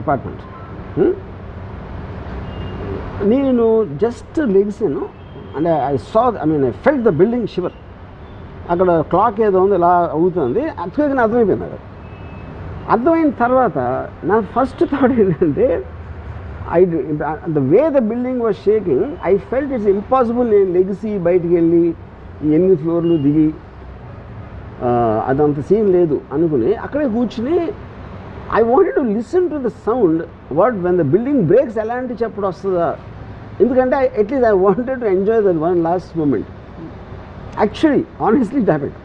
అపార్ట్మెంట్. నేను జస్ట్ లెగ్సాను, అంటే I felt the building shiver. అక్కడ క్లాక్ ఏదో ఉంది ఇలా అవుతుంది, అర్త్క్వేక్ అని అర్థమైపోయింది. అది అర్థమైన తర్వాత నా ఫస్ట్ థాట్ ఏంటంటే, the way the building was shaking, I felt it's impossible నేను లెగిసి బయటికి వెళ్ళి 8 ఫ్లోర్లు దిగి అదంత సీన్ లేదు అనుకుని అక్కడే కూర్చుని I wanted to listen to the sound. What when the building breaks ఎలాంటి చప్పుడు వస్తుందా ఎందుకంటే at least I wanted to enjoy that one last moment. Actually honestly it happened.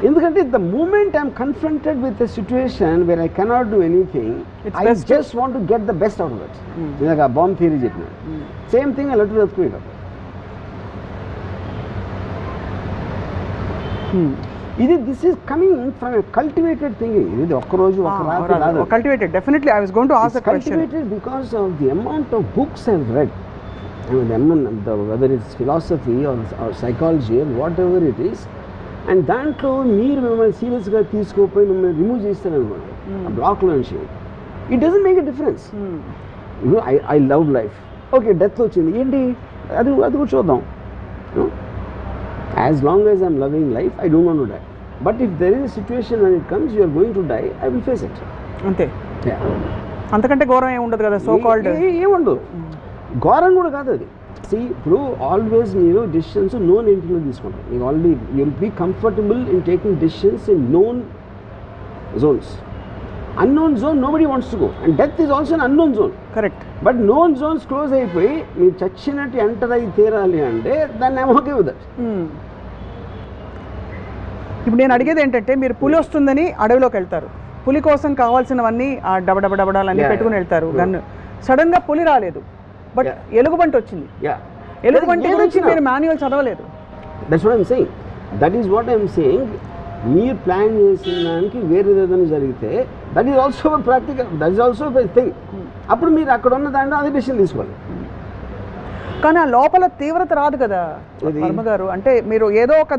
ఎందుకంటే the moment I'm confronted with a situation where I cannot do anything, I just want to get the best out of that. ఇందాక బాంబ్ థియరీ చెప్పిన same thing I let to earthquake. ఇది this is coming from a cultivated thinking. ఇది ఒక్కరోజు ఒక రాత్రి రాదు. Cultivated, definitely I was going to ask that question. Cultivated because of the amount of books I have read. Whether it's philosophy or psychology or what ever it is. And దాంట్లో మీరు మిమ్మల్ని సీరియస్గా తీసుకోపోయి మిమ్మల్ని రిమూవ్ చేస్తారనుకోండి ఆ బ్లాక్లో నుంచి, it doesn't make a difference. ఇప్పుడు I love life, okay death వచ్చింది ఏంటి, అది కూడా చూద్దాం. As long as I'm loving life I don't want to die. But if there is a situation when it comes you are going to die, I will face it. అంతే, అంతకంటే ఘోరం ఏమి ఉండదు కదా. సో కాల్డ్ ఏముండదు, ఘోరం కూడా కాదు అది. See, ఇప్పుడు ఆల్వేస్ మీరు డెసిషన్స్ నోన్ ఎంట్రీలో తీసుకుంటారు. మీకు already you will be comfortable in taking decisions in known zones. Unknown zone nobody wants to go, and death is also an unknown zone. Correct. But known zones close అయిపోయి మీరు చచ్చినట్టు ఎంటర్ అయి తీరాలి అంటే దాన్ని ఐమ్ ఓకే విత్ దట్. ఇప్పుడు నేను అడిగేది ఏంటంటే, మీరు పులి వస్తుందని అడవిలోకి వెళ్తారు, పులి కోసం కావాల్సినవన్నీ ఆ డబడబడబడాలన్నీ పెట్టుకుని వెళ్తారు. గన్ను సడన్గా పులి రాలేదు, బట్ ఎలుగుబంటి వచ్చింది. ఎలుగుబంటి గురించి మీరు మాన్యువల్ చదవలేదు. That's what I'm saying. That is what I'm saying. మీరు ప్లాన్ చేసిన దానికి వేరే ఏదైనా జరిగితే that is also practical, that is also thing. అప్పుడు మీరు అక్కడ ఉన్న దాంట్లో అదే డెసిషన్ తీసుకోవాలి. కానీ ఆ లోపల తీవ్రత రాదు కదా వర్మ గారు. అంటే మీరు ఏదో ఒక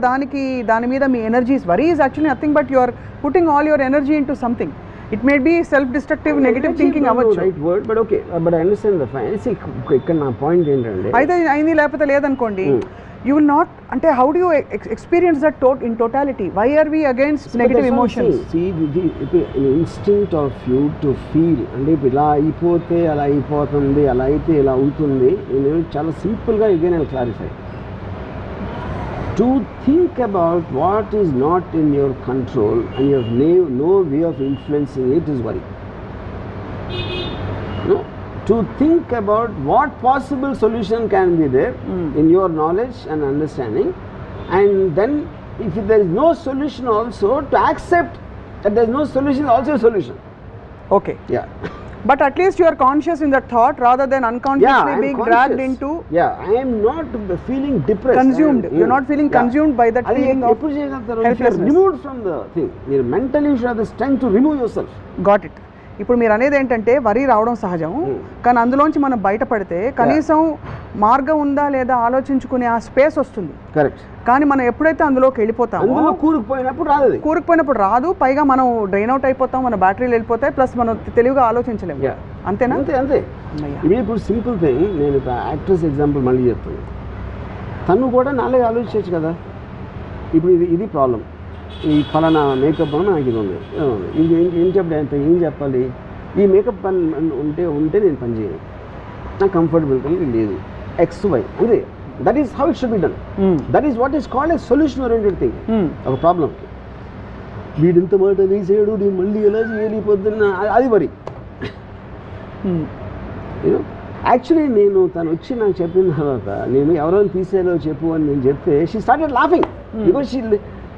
దాని మీద మీ energies, worry is actually nothing but you are putting all your energy into something. It may be self destructive negative thinking అవ్వచ్చు. Right word, but okay, but I understand the fine. ఇక్కడ నా పాయింట్ ఏంటంటే, అయితే అయింది లేకపోతే లేదనుకోండి, యూ విల్ నాట్, అంటే how do you experience that in totality? Why are we against negative emotions? Instinct of you to feel. అంటే ఇప్పుడు ఇలా అయిపోతే అలా అయిపోతుంది, అలా అయితే ఇలా అవుతుంది. నేను చాలా సింపుల్గా again I'll clarify. To think about what is not in your control and you have no way of influencing it is worry. No, to think about what possible solution can be there in your knowledge and understanding, and then if there is no solution also, to accept that there is no solution is also a solution. Okay. Yeah. But at least you are conscious in that thought rather than unconsciously being dragged into. Yeah, I am not feeling depressed. Consumed. You're not feeling consumed by that feeling of helplessness. Removed from the thing. You mentally should have the strength to remove yourself. Got it. ఇప్పుడు మీరు అనేది ఏంటంటే వరి రావడం సహజం, కానీ అందులోంచి మనం బయటపడితే కనీసం మార్గం ఉందా లేదా ఆలోచించుకునే ఆ స్పేస్ వస్తుంది. కరెక్ట్. కానీ మనం ఎప్పుడైతే అందులోకి వెళ్ళిపోతామో, కూరుకుపోయినప్పుడు రాదు. పైగా మనం డ్రైన్ అవుట్ అయిపోతాం, మన బ్యాటరీలు వెళ్ళిపోతాయి, ప్లస్ మనం తెలివిగా ఆలోచించలేము. అంతేనా? అంతే. ఇప్పుడు సింపుల్ థింగ్, నేను యాక్ట్రెస్ ఎగ్జాంపుల్ మళ్ళీ చెప్తాను. తను కూడా నాలుగు ఆలోచించవచ్చు కదా. ఇప్పుడు ఇది ప్రాబ్లం, ఈ ఫలానా మేకప్ అని నాకు ఇది ఉంది, ఇది ఏం చెప్పాలి, ఈ మేకప్ పని ఉంటే నేను పని చేయను, నాకు కంఫర్టబుల్ లేదు, XY అంతే. That is how it should be done. That is what is called a solution oriented think. ఒక ప్రాబ్లంకి వీడు ఇంత మాట తీసేయడు, నేను మళ్ళీ ఎలా చేయాలి పొద్దున్న, అది వరి. యాక్చువల్లీ నేను తను వచ్చి నాకు చెప్పిన తర్వాత, నేను ఎవరైనా తీసేయాలో చెప్పు అని నేను చెప్తే, she started laughing because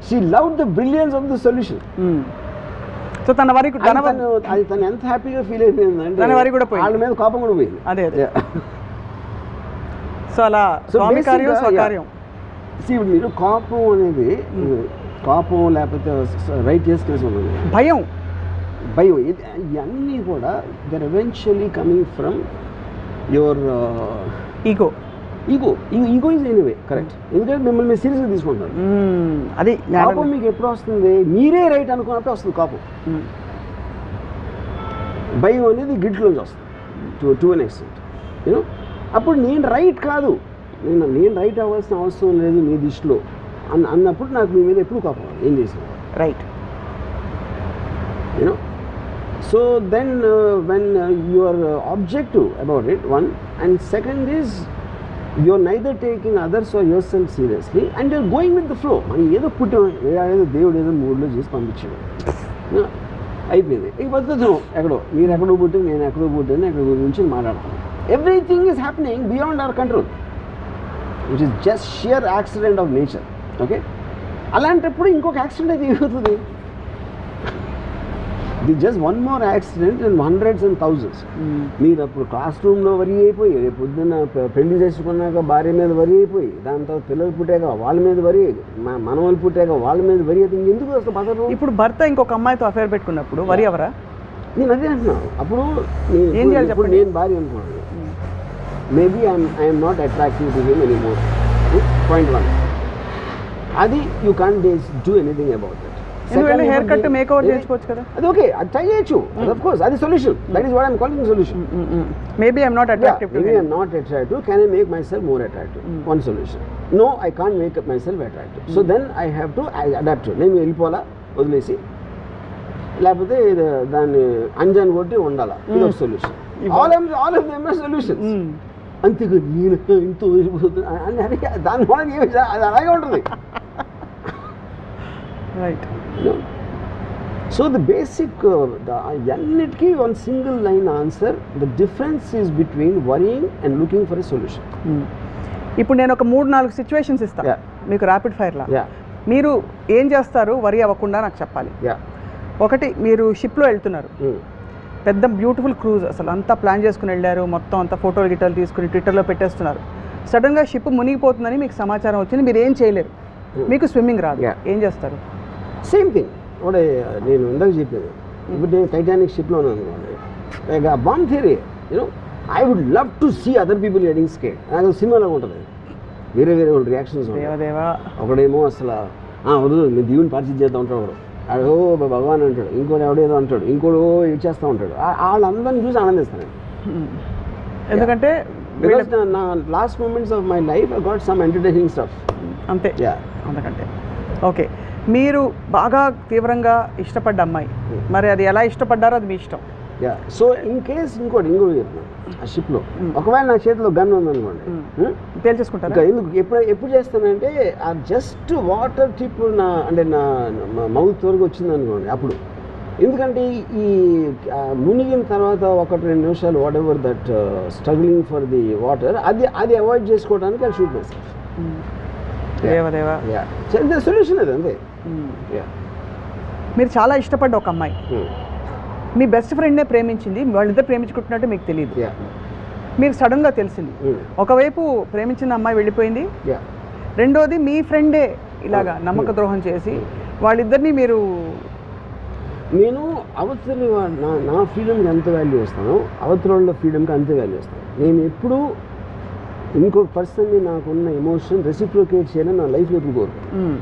she loved the brilliance of the solution. So తన వరకు అది తను ఎంత హ్యాపీగా ఫీల్ అయిపోయింది అంటే, తన వరకు కూడా పోయింది, వాళ్ళ మీద కోపం కూడా పోయింది. అదే. సో అలా స్వామి కార్యం స్వకార్యం. ఇప్పుడు మీరు కోపం అనేది, కోపం లేకపోతే రైట్ చేసుకునే భయం, ఇవన్నీ కూడా there eventually coming from your ego is anyway. Correct. ఎందుకంటే మిమ్మల్ని మీరు సీరియస్గా తీసుకుంటారు. అది కోపం మీకు ఎప్పుడు వస్తుంది, మీరే రైట్ అనుకున్నప్పుడు వస్తుంది కోపం. భయం అనేది గిడ్లోంచి వస్తుంది టు అన్ ఎక్స్టెంట్. యూనో, అప్పుడు నేను రైట్ కాదు, నేను రైట్ అవ్వాల్సిన అవసరం లేదు మీ దృష్టిలో అన్నప్పుడు నాకు మీ మీద ఎప్పుడు కోపం ఏం చేసాను. Right. You know, so then when you are objective about it, one, and second is you're neither taking others or yourself seriously and you're going with the flow. మనం ఏదో పుట్టాం, ఏదో దేవుడు ఏదో మూడ్లో చేసి పంపించాడు, అయిపోయింది. ఈ పద్ధతి ఎక్కడో, మీరు ఎక్కడో పుట్టి నేను ఎక్కడో పుట్టాను, ఎక్కడ గురించి మాట్లాడతాను. Everything is happening beyond our control, which is just sheer accident of nature. Okay, అలాంటప్పుడు ఇంకొక యాక్సిడెంట్ అయితే ఏమవుతుంది? ఇది just one more accident and hundreds and thousands. మీరు అప్పుడు క్లాస్ రూమ్లో వరి అయిపోయి, రేపు పొద్దున్న పెళ్లి చేసుకున్నాక భార్య మీద వరి అయిపోయి, దాని తర్వాత పిల్లలు పుట్టాక వాళ్ళ మీద వరి, మనవలు పుట్టాక వాళ్ళ మీద వరి అయితే ఇంకెందుకు అసలు బతకడం? ఇప్పుడు భర్త ఇంకొక అమ్మాయితో అఫేర్ పెట్టుకున్నప్పుడు వరి ఎవరా? నేను అదే అంటున్నాను. అప్పుడు ఏం చేయాలి చెప్పండి? నేను భార్య అనుకున్నాను, maybe I'm not attractive to him anymore. Point 1, అది you can't do anything about that. Hair cut make over చేసుకోవచ్చు కదా, అది ఓకే, అది ట్రై చేయొచ్చు. ఆఫ్ కోర్స్ అది solution. That is what I'm calling solution. Maybe I'm not attractive. Maybe I'm not attractive. Can I make myself more attractive? One solution. No, I can't make myself attractive. So then I have to adapt to. నేను వెళ్ళిపోవాలా, వదిలేసి, లేకపోతే దాన్ని అంజాన్ కొట్టి ఉండాలా, ఇది ఒక solution. All of them are solutions. అంతేగా నేను ఇంత వెళ్ళిపోతుంది అని దాని వల్ల ఏమి అది అలాగే ఉంటుంది. రైట్. సో ద బేసిక్ అన్నిటికీ one single line answer. The difference is between worrying and looking for a solution. ఇప్పుడు నేను ఒక 3-4 సిచ్యువేషన్స్ ఇస్తాను మీకు ర్యాపిడ్ ఫైర్లా. మీరు ఏం చేస్తారు వరి అవ్వకుండా నాకు చెప్పాలి. ఒకటి, మీరు షిప్లో వెళ్తున్నారు, పెద్ద బ్యూటిఫుల్ క్రూజ్, అసలు అంతా ప్లాన్ చేసుకుని వెళ్ళారు, మొత్తం అంతా ఫోటోలు గిటోలు తీసుకుని ట్విట్టర్లో పెట్టేస్తున్నారు. సడన్గా షిప్ మునిగిపోతుందని మీకు సమాచారం వచ్చింది, మీరు ఏం చేయలేరు, మీకు స్విమ్మింగ్ రాదు, ఏం చేస్తారు? సేమ్ థింగ్ ఒకటే నేను ఇందాక చెప్పేది. ఇప్పుడు నేను టైటానిక్ షిప్లో ఉన్నాను అనుకోండి, bomb theory, you know I would love to see other people getting scared. నాకు సినిమాలో ఉంటుంది, వేరే వేరే రియాక్షన్స్ ఉంటాయి. ఒకడేమో అసలు వద్దు నేను దేవుని పరిస్థితి చేస్తూ ఉంటాడు, ఒకడు అడో భగవాన్ అంటాడు, ఇంకోటి ఎవడేదో అంటాడు, ఇంకోటి ఇచ్చేస్తూ ఉంటాడు. వాళ్ళందరినీ చూసి ఆనందిస్తాను. ఎందుకంటే నా last moments of my life I got some entertaining stuff. అంతే, అంతకంటే. ఓకే, మీరు బాగా తీవ్రంగా ఇష్టపడ్డ అమ్మాయి, మరి అది ఎలా ఇష్టపడ్డారో అది మీ ఇష్టం. సో ఇన్ కేస్ ఇంకోటి చెప్తున్నాను, ఆ షిప్లో ఒకవేళ నా చేతిలో గన్ ఉందనుకోండి, తేల్చేసుకుంటాను. ఎందుకు ఎప్పుడు చేస్తానంటే ఆ జస్ట్ వాటర్ టిప్ నా మౌత్ వరకు వచ్చింది అనుకోండి అప్పుడు. ఎందుకంటే ఈ మునిగిన తర్వాత 1-2 నిమిషాలు what ever that struggling for the water, అది అవాయిడ్ చేసుకోవడానికి అది షూట్ మై సెల్ఫ్. సొల్యూషన్ అది అంతే. మీరు చాలా ఇష్టపడ్డ ఒక అమ్మాయి మీ బెస్ట్ ఫ్రెండ్నే ప్రేమించింది, వాళ్ళిద్దరు ప్రేమించుకుంటున్నట్టు మీకు తెలియదు, మీరు సడన్గా తెలిసింది. ఒకవైపు ప్రేమించిన అమ్మాయి వెళ్ళిపోయింది, రెండోది మీ ఫ్రెండే ఇలాగా నమ్మక ద్రోహం చేసి వాళ్ళిద్దరిని మీరు. నేను అవతలి నా ఫ్రీడమ్కి ఎంత వాల్యూ ఇస్తాను, అవతల వాళ్ళ ఫ్రీడమ్కి అంతే వాల్యూ ఇస్తాను. నేను ఎప్పుడూ ఇంకొక పర్సన్ని నాకున్న ఎమోషన్ రెసిప్రోకేట్ చేయాలని నా లైఫ్లో ఎప్పుడు కోరుకుంటాను.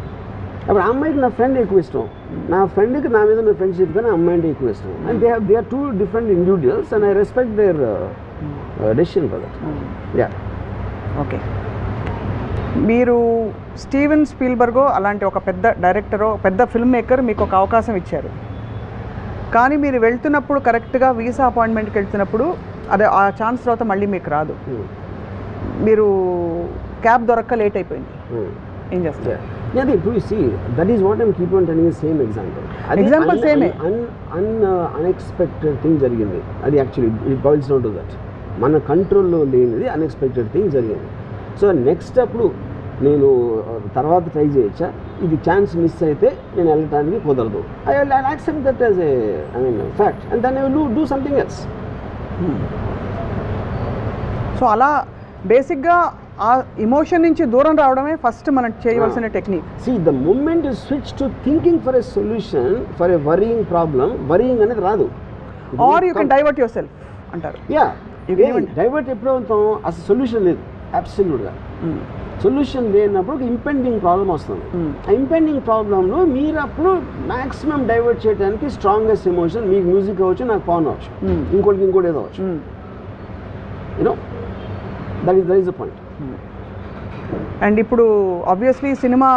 అప్పుడు ఆ అమ్మాయికి నా ఫ్రెండ్ ఎక్కువ ఇష్టం, నా ఫ్రెండ్కి నా మీద ఉన్న ఫ్రెండ్షిప్ కానీ అమ్మాయి అంటే ఎక్కువ ఇష్టం. And they are 2 different individuals and I respect their decision for that. Okay, మీరు స్టీవెన్ స్పీల్బర్గో అలాంటి ఒక పెద్ద డైరెక్టరో పెద్ద ఫిల్మ్ మేకర్ మీకు ఒక అవకాశం ఇచ్చారు, కానీ మీరు వెళ్తున్నప్పుడు కరెక్ట్గా వీసా అపాయింట్మెంట్కి వెళ్తున్నప్పుడు అదే ఆ ఛాన్స్ తర్వాత మళ్ళీ మీకు రాదు, మీరు క్యాబ్ దొరక్క లేట్ అయిపోయింది, ఏం చేస్తారు? అదే ఇప్పుడు see that is what I'm keep on telling same example సేమే. అన్ఎక్స్పెక్టెడ్ థింగ్ జరిగింది, అది actually it boils down to that. మన కంట్రోల్లో లేనిది అన్ఎక్స్పెక్టెడ్ థింగ్ జరిగింది. సో నెక్స్ట్ అప్పుడు నేను తర్వాత ట్రై చేయొచ్చా, ఇది ఛాన్స్ మిస్ అయితే నేను వెళ్ళటానికి కుదరదు, I accept that as fact and then I will do something else. So అలా బేసిక్గా ఆ ఇమోషన్ నుంచి దూరం రావడమే ఫస్ట్ మనం చేయవలసిన technique. See, the moment you switch to thinking for a solution for a worrying problem, worrying అనేది రాదు. Or you can divert yourself అంటారు. డైవర్ట్ ఎప్పుడు అవుతాం, అసలు సొల్యూషన్ లేదు అబ్సల్యూట్గా. సొల్యూషన్ లేనప్పుడు ఒక ఇంపెండింగ్ ప్రాబ్లం వస్తుంది. ఆ ఇంపెండింగ్ ప్రాబ్లంలో మీరు అప్పుడు మ్యాక్సిమం డైవర్ట్ చేయడానికి స్ట్రాంగెస్ట్ ఎమోషన్, మీకు మ్యూజిక్ అవ్వచ్చు, నాకు పవన్ అవ్వచ్చు, ఇంకోటి ఏదో అవ్వచ్చు. You know that is the point. And ఇప్పుడు ఆబ్వియస్లీ సినిమా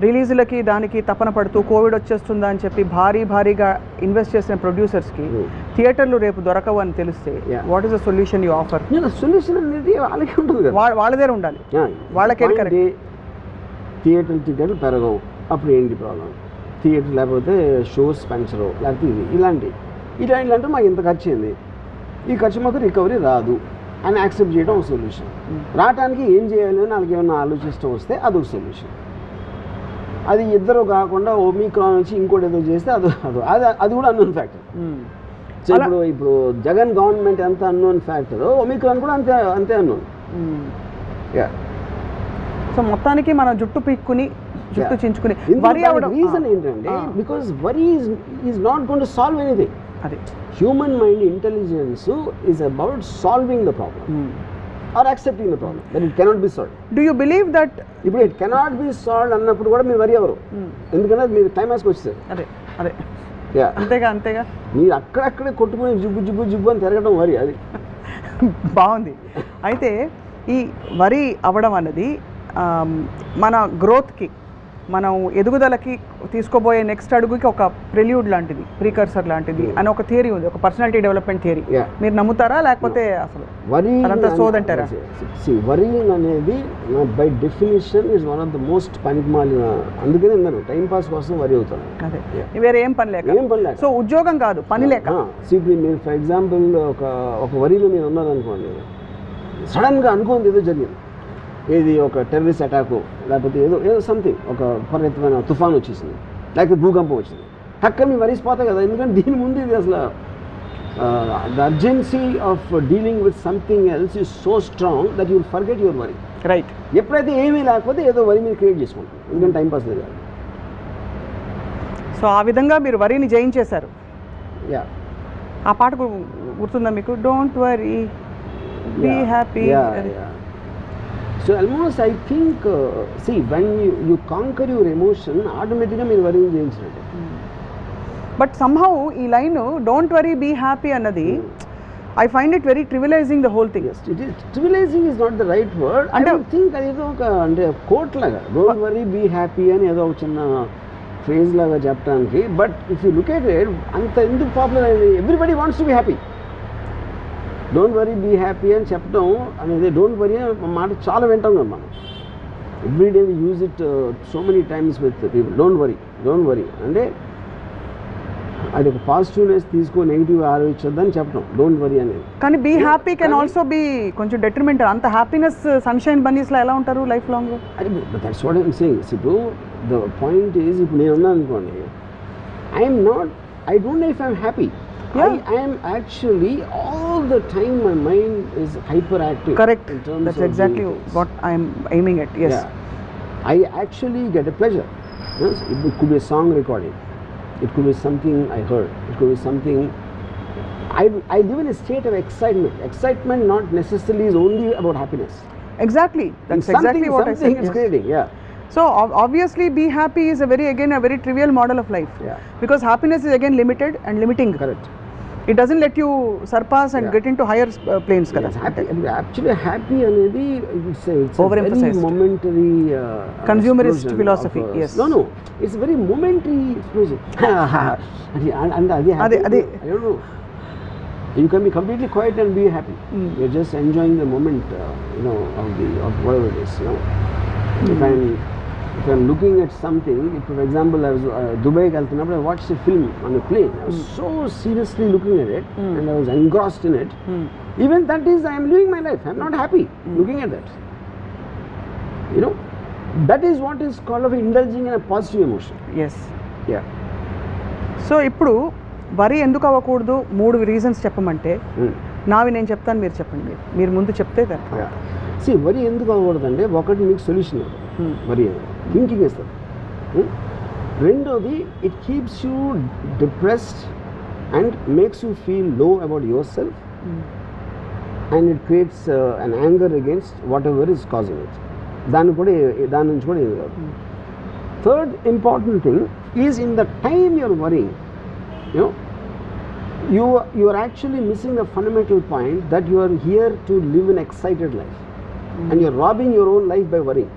రిలీజులకి దానికి తపన పడుతూ కోవిడ్ వచ్చేస్తుందా అని చెప్పి భారీగా ఇన్వెస్ట్ చేసిన ప్రొడ్యూసర్స్కి థియేటర్లు రేపు దొరకవు అని తెలిస్తే what is the solution you offer? Solution అనేది వాళ్ళకి ఉంటుంది కదా, వాళ్ళ దగ్గర ఉండాలి, వాళ్ళకే కరెక్ట్. థియేటర్ టికెట్లు పెరగవు, అప్పుడు ఏంటి ప్రాబ్లం? థియేటర్ లేకపోతే షోస్ పెంచరు, లేకపోతే ఇలాంటి మాకు ఇంత ఖర్చు అయింది, ఈ ఖర్చు మాకు రికవరీ రాదు అని యాక్సెప్ట్ చేయడం ఒక సొల్యూషన్. రావటానికి ఏం చేయాలి అని వాళ్ళకి ఏమైనా ఆలోచిస్తూ వస్తే అదొక సొల్యూషన్. అది ఇద్దరు కాకుండా ఒమిక్రాన్ వచ్చి ఇంకోటి ఏదో చేస్తే అది కూడా అన్నోన్ ఫ్యాక్టర్. సో ఇప్పుడు జగన్ గవర్నమెంట్ ఎంత అన్నోన్ ఫ్యాక్టర్, ఒమిక్రాన్ కూడా అంతే అన్నోన్. సో మొత్తానికి మనం జుట్టు పీక్కుని జుట్టు చించుకుని వరి అవడం రీజన్ ఏంటంటే because worry is not going to solve anything. అదే human mind intelligence is about solving the problem or accepting the problem that it cannot be solved. Do you believe that ఇప్పుడు ఇట్ కెనాట్ బి సాల్వ్డ్ అన్నప్పుడు కూడా మీరు వరి ఎవరు, ఎందుకంటే మీరు టైం వేసుకు వచ్చేది. అదే అదే అంతేగా మీరు అక్కడక్కడే కొట్టుకుని జుబ్బు అని తిరగడం వరి. అది బాగుంది. అయితే ఈ వరి అవ్వడం అన్నది మన గ్రోత్కి, మనం ఎదుగుదలకి తీసుకోబోయే నెక్స్ట్ అడుగుకి ఒక ప్రిల్యూడ్ లాంటిది, ప్రీకర్సర్ లాంటిది అని ఒక థియరీ ఉంది, ఒక పర్సనాలిటీ డెవలప్మెంట్ థియరీ. మీరు నమ్ముతారా లేకపోతే అసలు అదంతా సోదంటారా? వరీయింగ్ అనేది by definition is one of the most పనికిమాలిన. అందుకనే నేను టైం పాస్ కోసం వరి అవుతాను. అదే వేరే ఏం పని లేక. సో ఉద్యోగం కాదు, పని లేక. ఇప్పుడు మీరు ఫర్ ఎగ్జాంపుల్ ఒక వరిలో మీరు ఉన్నారనుకోండి, సడన్గా అనుకోండి ఏదో జరిగింది, ఏది ఒక టెర్రరిస్ట్ అటాకు లేకపోతే ఏదో సంథింగ్, ఒక విపరీతమైన తుఫాన్ వచ్చేసింది లేకపోతే భూకంపం వచ్చింది, టక్కని మీ వరిసిపోతాయి కదా. ఎందుకంటే దీని ముందు ఇది అసలు the urgency of dealing with something else is so strong that you will forget your worry. Right. ఎప్పుడైతే ఏమీ లేకపోతే ఏదో వరి మీరు క్రియేట్ చేసుకుంటాం, ఎందుకంటే టైంపాస్ లేదు. సో ఆ విధంగా మీరు వరిని జయించేశారు. యా. ఆ పాట గుర్తుందా మీకు? Don't worry be happy. So almost I think see when you conquer your emotion automatically మీరు వరీ చేయించినట్టు. బట్ somehow ఈ line don't worry be happy అన్నది I find it very trivializing the whole thing. Yes, it is trivializing is not the right word. I don't think అది ఏదో ఒక అంటే కోట్ లాగా డోంట్ వరీ బీ హ్యాపీ అని ఏదో ఒక చిన్న ఫ్రేజ్ లాగా చెప్పడానికి. But if you look at it అంత ఎందుకు పాపులర్ అయింది? Everybody wants to be happy. Don't worry be happy అని చెప్పడం అనేది, డోంట్ వరీ మాట చాలా వింటాం కదా మనం. Every day we use it so many times with people. Don't worry అంటే అది ఒక పాజిటివ్నెస్ తీసుకో, నెగిటివ్ ఆలోచించొద్దని చెప్పడం డోంట్ వరీ అనేది. కానీ be happy can also be కొంచెం డెట్రిమెంటల్. అంత హ్యాపీనెస్ సన్షైన్ బన్నీస్లో ఎలా ఉంటారు life long? That's what I'm saying. ఇప్పుడు ద పాయింట్ ఈజ్, ఇప్పుడు నేను ఉన్నాను అనుకోండి, I don't know if I'm happy. I am actually all the time my mind is hyperactive. Correct. That's exactly what I am aiming at. Yes. Yeah. I actually get a pleasure. Yes? It could be a song recording. It could be something I heard. It could be something. I live in a state of excitement. Excitement not necessarily is only about happiness. Exactly. That's exactly what I said. Something is creating. Yeah. So obviously be happy is a very trivial model of life. Yeah. Because happiness is again limited and limiting. Correct. It doesn't let you surpass and get into higher planes. Yes, actually happy anedi it's a very momentary consumerist philosophy. Yes. No, it's very momentary explosion. and adi I don't know, you can be completely quiet and be happy. You're just enjoying the moment, of whatever it is, If I'm looking at something, for example, I was Dubai I watched a film on a plane. I was so seriously looking at it and I was engrossed in it. Even that is, I am living my life. I'm not happy looking at that. That is what is called of indulging in a positive emotion. Yes. Yeah. So ఇప్పుడు వరి ఎందుకు అవ్వకూడదు 3 రీజన్స్ చెప్పమంటే నావి నేను చెప్తాను, మీరు చెప్పండి. మీరు ముందు చెప్తే కదా. వరి ఎందుకు అవ్వకూడదంటే, ఒకటి మీకు సొల్యూషన్ వరి థింకింగ్ ఇస్తుంది. రెండోది, it keeps you depressed and makes you feel low about yourself and it creates an anger against whatever is causing it. దాని నుంచి కూడా ఏది కాదు. Third important thing is in the time your worrying, you are actually missing the fundamental point that you are here to live an excited life. And you are robbing your own life by worrying.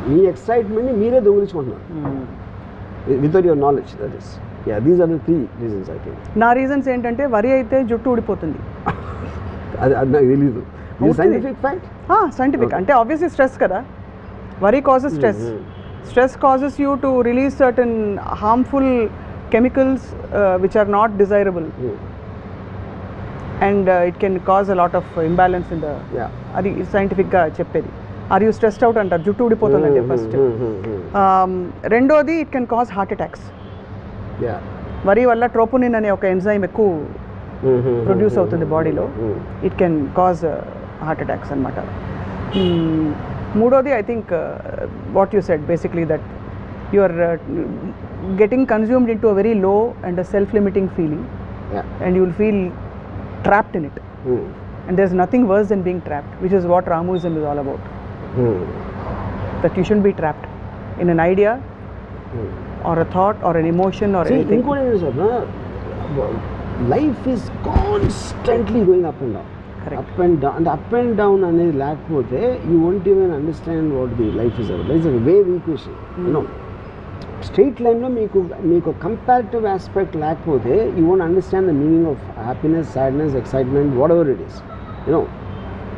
మీ ఎక్సైట్మెంట్ ని మీరే దొంగిలించుకుంటున్నారు without your knowledge. That is these are the 3 reasons I think. నా రీజన్స్ ఏంటంటే, వరి అయితే జుట్టు ఊడిపోతుంది. అది నాకు తెలీదు. Scientific fact. సైంటిఫిక్ అంటే ఆబ్వియస్లీ స్ట్రెస్ కదా. Worry causes stress. Stress causes you to release certain harmful chemicals which are not desirable. And it can cause a lot of imbalance in the, అది సైంటిఫిక్గా చెప్పేది. ఆర్ యూ స్ట్రెస్డ్ అవుట్ అంటారు, జుట్టు ఊడిపోతుందంటే ఫస్ట్. రెండోది it can cause heart attacks. వరి వల్ల ట్రోపోనిన్ అనే ఒక ఎంజైమ్ ఎక్కువ ప్రొడ్యూస్ అవుతుంది బాడీలో, it can cause heart attacks అనమాట. మూడోది I think what you said basically that you are getting consumed into a very low and a self-limiting feeling, and you will feel trapped in it, and there's nothing worse than being trapped, which is what Ramuism is all about. That you shouldn't be trapped in an idea or a thought or an emotion or anything. Life is constantly going up and down. Correct. Up and down అనేది లేకపోతే you won't even understand what the life is about. It's a wave equation, you know. Straight లైన్లో మీకు కంపారిటివ్ ఆస్పెక్ట్ లేకపోతే you won't understand the meaning of happiness, sadness, excitement, what ever it is, you know.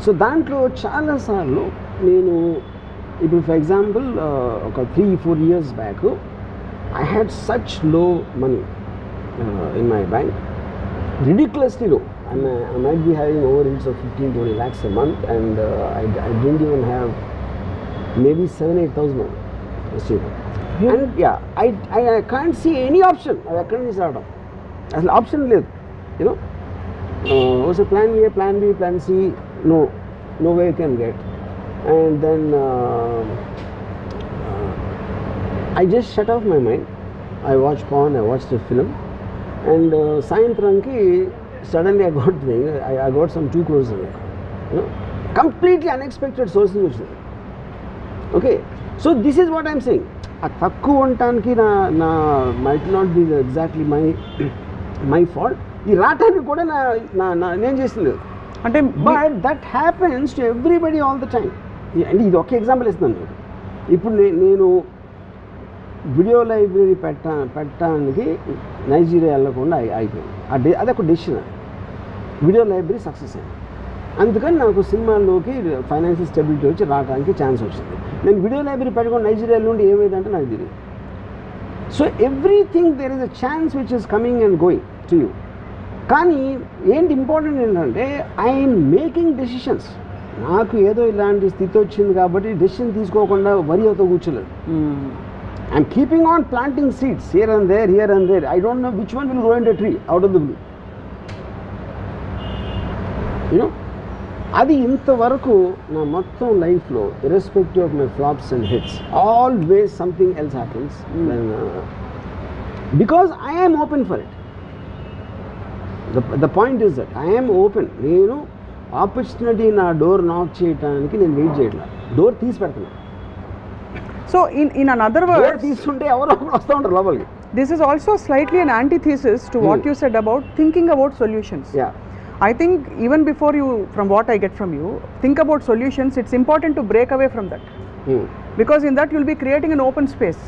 So దాంట్లో చాలాసార్లు నేను ఇప్పుడు ఫర్ ఎగ్జాంపుల్ ఒక 3-4 years back I had such low money in my bank, ridiculously low. I might be having overheads of 15-20 lakhs a month, and I didn't even have maybe 7,000-8,000 still. And yeah, I can't see any option. I can't see out of as option లేదు, you know. Also plan A, plan B, plan C, no way you can get. And then I just shut off my mind. I watched porn, I watched a film, and సాయంత్రంకి suddenly I got some 2 crores in it, you know, completely unexpected source నుంచి. Okay, so this is what I'm saying. ఆ తక్కువ ఉండటానికి నా might not be exactly my fault. ఈ రావటానికి కూడా నేను చేసింది అంటే, but that happens to everybody all the time. అంటే ఇది ఒక ఎగ్జాంపుల్ ఇస్తున్నాను. ఇప్పుడు నేను వీడియో లైబ్రరీ పెట్టడానికి నైజీరియా వెళ్ళకుండా అయిపోయింది. అదొక డెసిషన్. వీడియో లైబ్రరీ సక్సెస్ అయింది. అందుకని నాకు సినిమాల్లోకి ఫైనాన్షియల్ స్టెబిలిటీ వచ్చి రావడానికి ఛాన్స్ వచ్చింది. నేను వీడియో లైబ్రరీ పెట్టుకుని నైజీరియా నుండి ఏమైందంటే నాకు తెలియదు. So everything there is a chance which is coming and going to you. కానీ ఏంటి ఇంపార్టెంట్ ఏంటంటే ఐఎమ్ మేకింగ్ డెసిషన్స్. నాకు ఏదో ఇలాంటి స్థితి వచ్చింది కాబట్టి డెసిషన్ తీసుకోకుండా వరి అవుతూ కూర్చోలేదు. I'm keeping on planting seeds here and there. I don't know which one will grow in the tree out of the blue, you know. అది ఇంతవరకు నా మొత్తం లైఫ్లో irrespective of my flops and hits always something else happens, because I am open for it. The point is that I am open. నేను ఆపర్చునిటీ నా డోర్ నాక్ చేయడానికి నేను వెయిట్ చేయట్లేదు, డోర్ తీసి పెడుతున్నాను. సో in another words, తీసుకుంటే ఎవరో వస్తూ ఉంటారు లోపలికి. This is also slightly an antithesis to what you said about thinking about solutions. Yeah. I think even before you, from what I get from you, think about solutions, it's important to break away from that. Because in that you'll be creating an open space.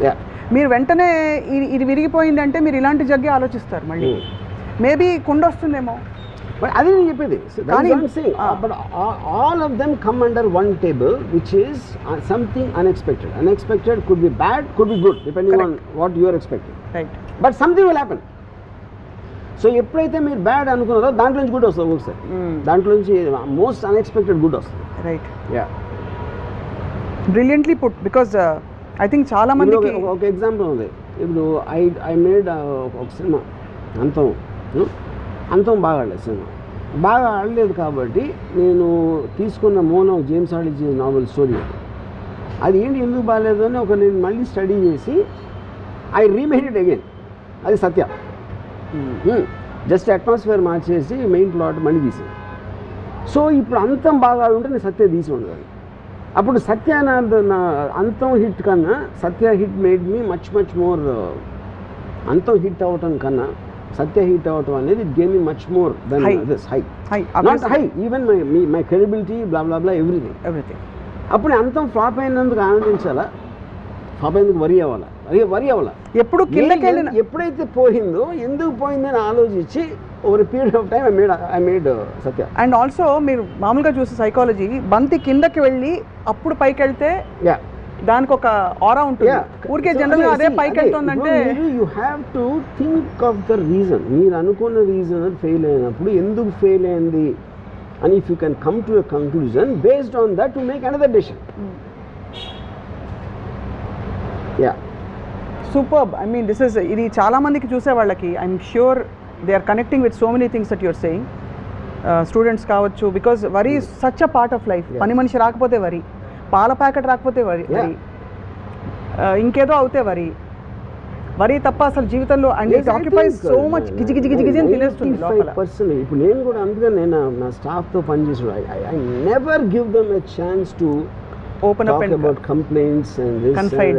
Yeah. మీరు వెంటనే ఇది విరిగిపోయిందంటే మీరు ఇలాంటి జగ్గే ఆలోచిస్తారు మళ్ళీ. మేబీ కుండ వస్తుందేమో. బట్ అది నేను చెప్పేది. But all of them come under one table which is something unexpected. Unexpected could be bad, could be good, depending on what you are expecting. Right. But something will happen. So ఎప్పుడైతే మీరు బ్యాడ్ అనుకున్నారో దాంట్లో నుంచి గుడ్ వస్తుంది ఒకసారి. దాంట్లో నుంచి మోస్ట్ అన్ఎక్స్పెక్టెడ్ గుడ్ వస్తుంది. Right. Yeah, brilliantly put. Because I think చాలా మందికి ఒక ఎగ్జాంపుల్ ఉంది. ఇప్పుడు ఐ మేడ్ ఒక సినిమా అంతం బాగా ఆడలేదు. సినిమా బాగా ఆడలేదు కాబట్టి నేను తీసుకున్న మోనో జేమ్స్ హార్డీ నావెల్ స్టోరీ అది ఏంటి ఎందుకు బాగాలేదు అని నేను మళ్ళీ స్టడీ చేసి ఐ రీమేడ్ ఇట్ అగైన్. అది సత్య. జస్ట్ అట్మాస్ఫియర్ మార్చేసి మెయిన్ ప్లాట్ మళ్ళీ తీసాను. సో ఇప్పుడు అంతం బాగా ఉంటే నేను సత్య తీసి ఉండదు. అప్పుడు సత్య నా అంతం హిట్ కన్నా Satya hit made me much more. Antham hit అవ్వటం కన్నా సత్య హిట్ అవ్వటం అనేది it gave me much more than this high. Not high, even my credibility blah blah blah everything. అప్పుడు అంతం ఫ్లాప్ అయినందుకు ఆనందించాలా, ఫ్లాప్ అయినందుకు వరి అవ్వాలా? వరి అవ్వాలా. ఎప్పుడు ఎప్పుడైతే పోయిందో ఎందుకు పోయిందని ఆలోచించి over period of time I made Satya. And also మీరు మామూలుగా చూసే సైకాలజీ, బంతి కిందకి వెళ్ళి అప్పుడు పైకి వెళ్తే దానికి ఒక ఆరా ఉంటుంది. ఊరికే జనరల్గా అదే పైకి వెళ్తుందంటే you have to think of the reason. మీరు అనుకున్న రీజన్ ఫెయిల్ అయినప్పుడు ఎందుకు ఫెయిల్ అయింది అని if you can come to a conclusion based on that to make another decision. Superb. I mean this is ఇది చాలా మందికి చూసే వాళ్ళకి I'm sure they are connecting with so many things that you're saying. Students కావచ్చు, because worry is such a part of life. పని మనిషి రాకపోతే వరి, పాల ప్యాకెట్ రాకపోతే వరి, ఇంకేదో అవుతే వరి తప్ప అసలు జీవితంలో and it occupies so much గిజి అని తినేస్తుంది లోపల. ఇప్పుడు నేను కూడా అందుకని నేను నా స్టాఫ్తో పనిచేసిన I never give them a chance to open up and about complaints and confide.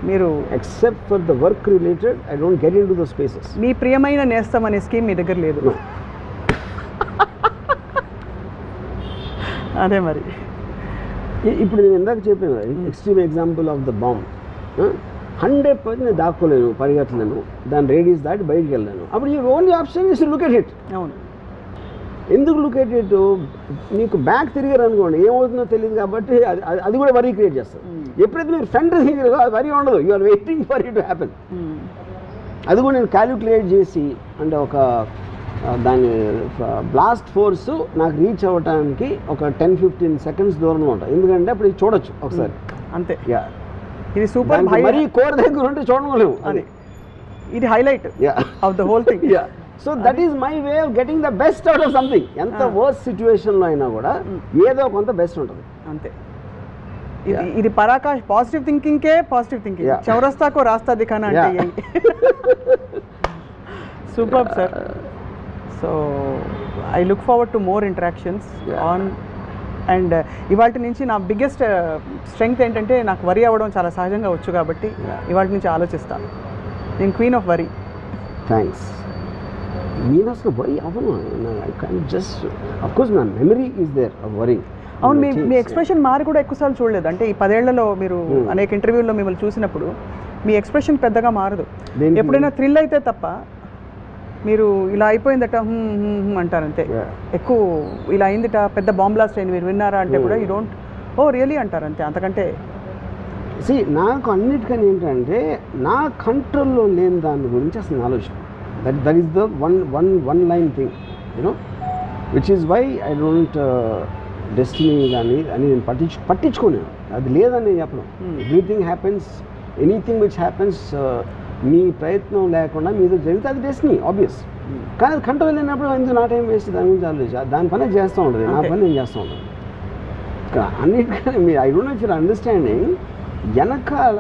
మీరు except for the work related I don't get into the spaces. మీ ప్రియమైన నేస్తం అనే స్కీమ్ మీ దగ్గర లేదు. అదే మరి ఇప్పుడు నేను ఇందాక చెప్పాను extreme example of the bomb. 100% నేను దాక్కోలేను, పరిగెత్తలేను, దాని రేడియస్ దాటి బయటికి వెళ్ళాను. అప్పుడు you only option is look at it. అవును. ఎందుకు లుక్ ఎట్ ఇట్? నీకు బ్యాక్ తిరిగారు అనుకోండి ఏమవుతుందో తెలియదు కాబట్టి అది కూడా వరీ క్రియేట్ చేస్తుంది. ఎప్పుడైతే మీరు ఫ్రంట్ తిరిగారో అది వరీ ఉండదు, you are waiting for it to happen. అది కూడా నేను క్యాలిక్యులేట్ చేసి అంటే ఒక దాని బ్లాస్ట్ ఫోర్స్ నాకు రీచ్ అవ్వడానికి ఒక 10-15 seconds దూరంలో ఉంటుంది. ఎందుకంటే అప్పుడు ఇది చూడొచ్చు ఒకసారి అంతే. ఇది సూపర్ మరీ కోర్ దగ్గర ఉంటే చూడలేము. అది ఇది highlight of the whole thing. So that is my way of getting the best out of something. ఎంత వర్స్ట్ సిచ్యువేషన్లో అయినా కూడా ఏదో కొంత బెస్ట్ ఉంటుంది అంతే. ఇది పరాకాష్ పాజిటివ్ థింకింగ్కే పాజిటివ్ థింకింగ్. చౌరస్తాకో రాస్తా దిఖానా అంటే super sir. So I look forward to more interactions on and ఇవాళ నుంచి నా బిగ్గెస్ట్ స్ట్రెంగ్త్ ఏంటంటే నాకు వరి అవ్వడం చాలా సహజంగా వచ్చు కాబట్టి ఇవాళ నుంచి ఆలోచిస్తాను. నేను క్వీన్ ఆఫ్ వరి. థ్యాంక్స్. నేను అసలు వరి అవ్వను. I can't just of course నా మెమరీ ఈజ్ దేర్ ఆఫ్ వరి. అవును. మీ ఎక్స్ప్రెషన్ మారి కూడా ఎక్కువసార్లు చూడలేదు. అంటే ఈ 10 ఏళ్లలో మీరు అనేక ఇంటర్వ్యూల్లో మిమ్మల్ని చూసినప్పుడు మీ ఎక్స్ప్రెషన్ పెద్దగా మారదు. ఎప్పుడైనా థ్రిల్ అయితే తప్ప మీరు ఇలా అయిపోయిందట అంటారంతే. ఎక్కువ ఇలా అయిందిట, పెద్ద బాంబ్ బ్లాస్ట్ అయింది, మీరు విన్నారా అంటే కూడా యూ డోంట్ ఓ రియలీ అంటారంతే. అంతకంటే నాకు అన్నిటికని ఏంటంటే నా కంట్రోల్లో లేని దాని గురించి అసలు ఆలోచన. That is the one line thing you know which is why I don't destiny కానీ అని నేను పట్టించుకోను. అది లేదని నేను చెప్పను. Everything happens, anything which happens మీ ప్రయత్నం లేకుండా మీతో జరిగితే అది డెస్టినీ ఆబ్వియస్. కానీ అది కంట్రోల్ లేనప్పుడు ఎందుకు నా టైం వేస్ట్ దాని గురించి ఆలోచించి దాని పని చేస్తూ ఉంటుంది, నా పని నేను చేస్తూ ఉంటాను. అన్నిటికన్నా మీరు I don't know if you're understanding వెనకాల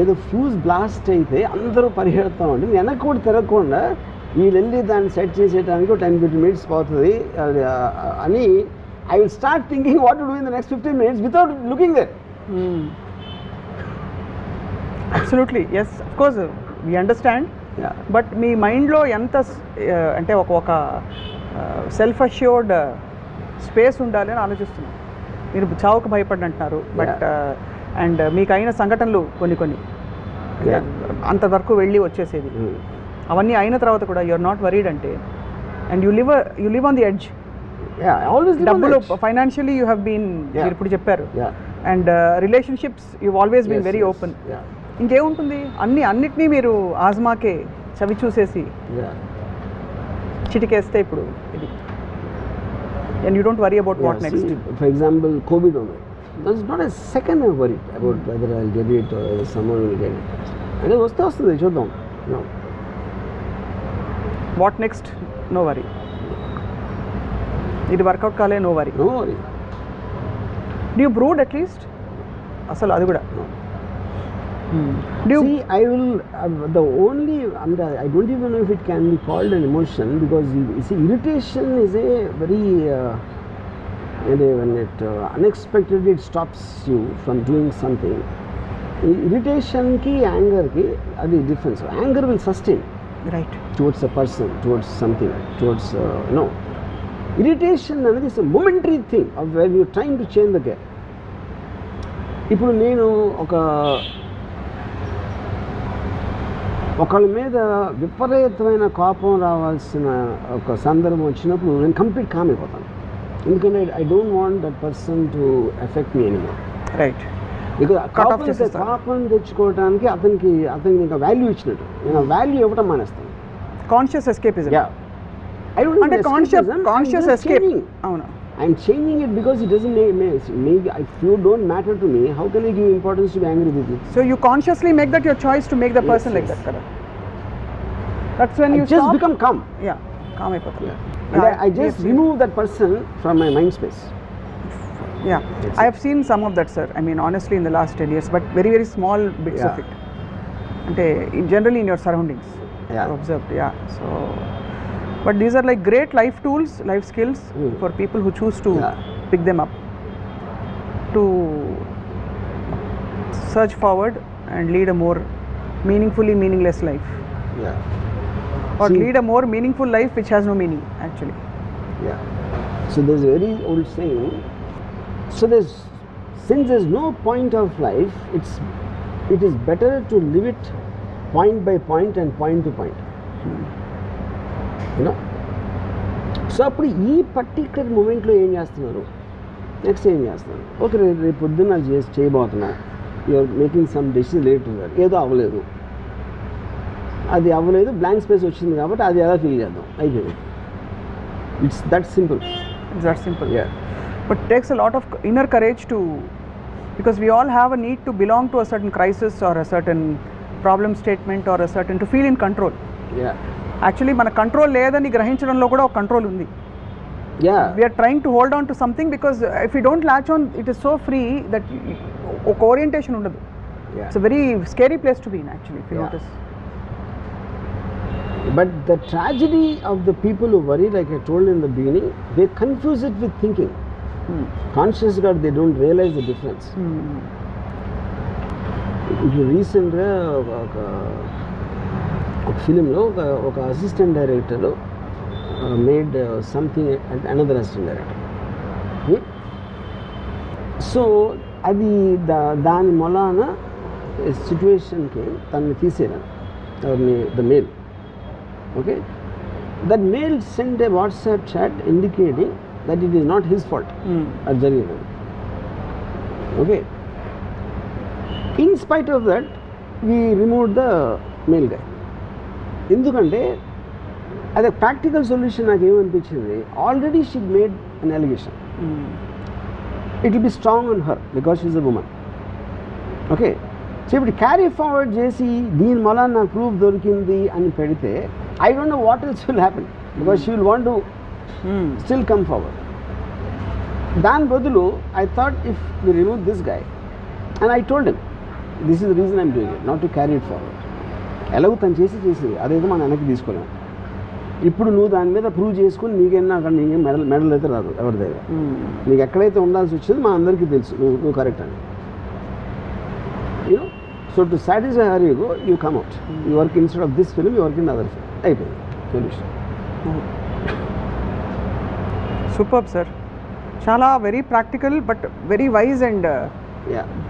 ఏదో ఫ్యూజ్ బ్లాస్ట్ అయితే అందరూ పరిగెడతా ఉంటుంది, వెనక్కి కూడా తిరగకుండా వీళ్ళు వెళ్ళి దాన్ని సెట్ చేసేయడానికి 10-15 minutes పోతుంది అని I will start thinking what to do in the next 15 minutes without looking there. Absolutely yes, of course we understand. But మీ మైండ్లో ఎంత అంటే ఒక సెల్ఫ్ అష్యూర్డ్ స్పేస్ ఉండాలి అని ఆలోచిస్తున్నాను. మీరు చావుకు భయపడి అంటున్నారు, బట్ అండ్ మీకు అయిన సంఘటనలు కొన్ని అంతవరకు వెళ్ళి వచ్చేసేది అవన్నీ అయిన తర్వాత కూడా యు ఆర్ నాట్ వరీడ్ అంటే and you live on the edge. డబ్బులు ఫైనాన్షియలీ యూ హ్యావ్ బీన్, మీరు ఇప్పుడు చెప్పారు, and relationships you always been very open. ఇంకేముంటుంది, అన్నిటినీ మీరు ఆజ్మాకే చవి చూసేసి చిటికేస్తే ఇప్పుడు ఇది and you don't worry about what next. For example covid ఉంది, that's not a second I worry about whether I get it or someone will get it. అంటే వస్తుంది చూద్దాం. What next, no worry. ఇది వర్కౌట్ కాలే, no worry. Do you brood at least? అసలు అది కూడా See, I will the only I don't even know if it can be called an emotion, because you see irritation is a very when it unexpectedly it stops you from doing something. Irritation ki anger ki adi difference. Anger will sustain right towards a person, towards something, towards irritation anadi is a momentary thing of when you are trying to change the game. ఇప్పుడు నేను ఒకళ్ళ మీద విపరీతమైన కోపం రావాల్సిన ఒక సందర్భం వచ్చినప్పుడు నేను కంప్లీట్ కామ్ అయిపోతాను. ఎందుకంటే I don't want that person to effect me anymore. Right. Because కోపం తెచ్చుకోవడానికి అతనికి ఇంకా వాల్యూ ఇచ్చినట్టు నేను వాల్యూ ఇవ్వటం మానేస్తాను. Conscious escapism. అంటే కాన్షియస్ ఎస్కేప్. అవును. I'm changing it because it doesn't make if you don't matter to me, how can I give importance to be angry with you? So you consciously make that your choice to make the person like that, correct? That's when you just become calm. Yeah, calm అయిపోతారు. And I just remove that person from my mind space. Yeah, I have seen some of that, sir. I mean, honestly, in the last 10 years, but very, very small bits of it. Ante generally in your surroundings, observed. Yeah, so. But these are like great life tools, life skills for people who choose to pick them up, to search forward and lead a more meaningfully meaningless life. Or lead a more meaningful life which has no meaning, actually. So there's a very old saying. So since there's no point of life, it is better to live it point by point and point to point. So అప్పుడు ఈ పర్టిక్యులర్ మూమెంట్లో ఏం చేస్తున్నారు, నెక్స్ట్ ఏం చేస్తున్నారు, ఓకే రేపు పొద్దున్న చేయబోతున్నా, you're making some decision related, ఏదో అవ్వలేదు, అది అవ్వలేదు, బ్లాంక్ స్పేస్ వచ్చింది కాబట్టి అది ఎలా ఫీల్ చేద్దాం, అయిపోయింది. It's that simple. But it takes a lot of inner courage to, because we all have a need to belong to a certain crisis or a certain problem statement or a certain, to feel in control. Actually మన కంట్రోల్ లేదని గ్రహించడంలో కూడా ఒక కంట్రోల్ ఉంది. We are trying to hold on to something because if we don't latch on, it is so free that ఒక ఓరియంటేషన్ ఉండదు. It's a very scary place to be in, actually, if you notice. But the tragedy of the people who worry, like I told in the beginning, they confuse it with thinking. Conscious God, they don't realize the difference. If you recently ఒక ఫిలింలో ఒక assistant director made something another assistant director. So అది దాని మొలాన సిచ్యువేషన్కి తనని తీసేయడం, the male. Okay, that male send a WhatsApp chat indicating that it is not his fault అది జరిగింది. Okay, in spite of that we remove the male guy. ఎందుకంటే అది ప్రాక్టికల్ సొల్యూషన్ నాకు ఏమనిపించింది, already she made an allegation, it will be strong on her because she is a woman. Okay, so ఇప్పుడు క్యారీ ఫార్వర్డ్ చేసి దీని వల్ల నాకు ప్రూఫ్ దొరికింది అని పెడితే I don't know what else will happen because she will want to still come forward. దాని బదులు I thought if we remove this guy and I told him this is the reason I'm doing it, not to carry it forward. ఎలాగో తను చేసింది అదేదో మనం వెనక్కి తీసుకోలేము. ఇప్పుడు నువ్వు దాని మీద ప్రూవ్ చేసుకుని నీకైనా అక్కడ నీకేం మెడల్ అయితే రాదు ఎవరి దగ్గర. నీకు ఎక్కడైతే ఉండాల్సి వచ్చింది మా అందరికీ తెలుసు నువ్వు కరెక్ట్ అని. You know, so to satisfy her you go, you come out, you work instead of this film, you work in other film, అయిపోయింది సొల్యూషన్. సూపర్ సార్, చాలా very practical but very wise and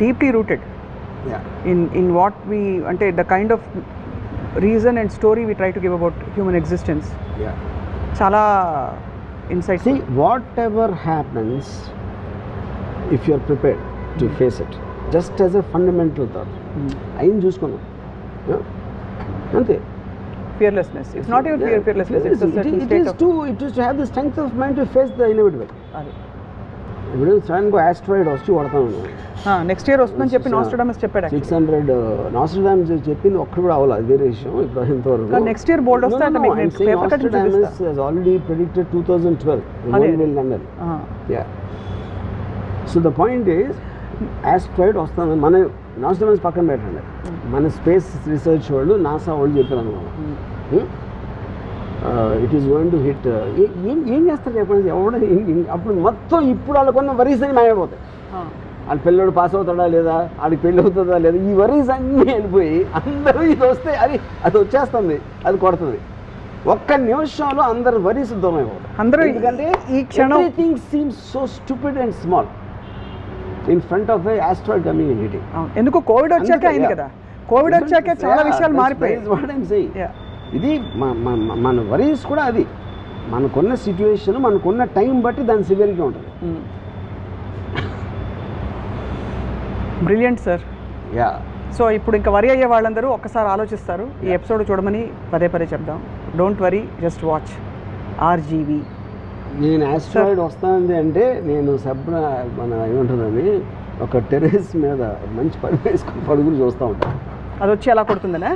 deeply rooted in what we ante the kind of reason and story we try to give about human existence. Chala insight. See, whatever happens, if you are prepared to face it, just as a fundamental thought, ayim chuskonu ante fearlessness. It's not even fearlessness, it's a certain state of it is to have the strength of mind to face the inevitable. ఇప్పుడు సడన్గా ఆస్ట్రాయిడ్ వచ్చి పడతాను, నెక్స్ట్ ఇయర్ వస్తుందని చెప్పి నాస్ట్రాడమస్ చెప్పాడు. 600 నాస్ట్రాడమస్ చెప్పింది ఒక్కడు కూడా అవ్వాలి, అది వేరే విషయం. ఇప్పుడు ఇంతవరకు నెక్స్ట్ ఇయర్ బోల్డ్ వస్తాయంట. Nostradamus has already predicted 2012 London. So the point is asteroid వస్తుంది. మన నాస్ట్రాడమస్ పక్కన పెట్టండి, మన స్పేస్ రీసెర్చ్ వాళ్ళు నాసా వాళ్ళు చెప్పారు అన్నమాట, it is going to hit. ఏం చేస్తారు చెప్పండి ఎవడ అప్పుడు మొత్తం ఇప్పుడు వాళ్ళకున్న వరీస్ అని మాయమైపోతాయి. వాళ్ళ పిల్లడు పాస్ అవుతాడా లేదా, వాళ్ళకి పెళ్ళి అవుతుందా లేదా, ఈ వరీస్ అన్నీ వెళ్ళిపోయి అందరూ ఇది వస్తే అది వచ్చేస్తుంది, అది కొడుతుంది. ఒక్క నిమిషంలో అందరు వరీస్ దూరం అయిపోతారు అందరూ. ఎందుకంటే ఈ క్షణం everything seems so stupid and small in front of A asteroid coming and hitting. ఎందుకు కోవిడ్ వచ్చాక అయింది కదా, కోవిడ్ వచ్చాక చాలా విషయాలు మారిపోయాయి. ఇది మన వరీస్ కూడా అది మనకున్న సిచ్యువేషన్, మనకున్న టైం బట్టి దాని సివియరిటీ ఉంటుంది. Brilliant sir. యా. సో ఇప్పుడు ఇంకా వరి అయ్యే వాళ్ళందరూ ఒక్కసారి ఆలోచిస్తారు, ఈ ఎపిసోడ్ చూడమని పదే పదే చెప్దాం. Don't worry, just watch RGV. నేను ఆస్ట్రాయిడ్ వస్తానంది అంటే నేను మన ఏముంటుందని ఒక టెర్రస్ మీద మంచి పని వేసుకుని పడుకుని చూస్తూ ఉంటాను. అది వచ్చి ఎలా కొడుతుందనే?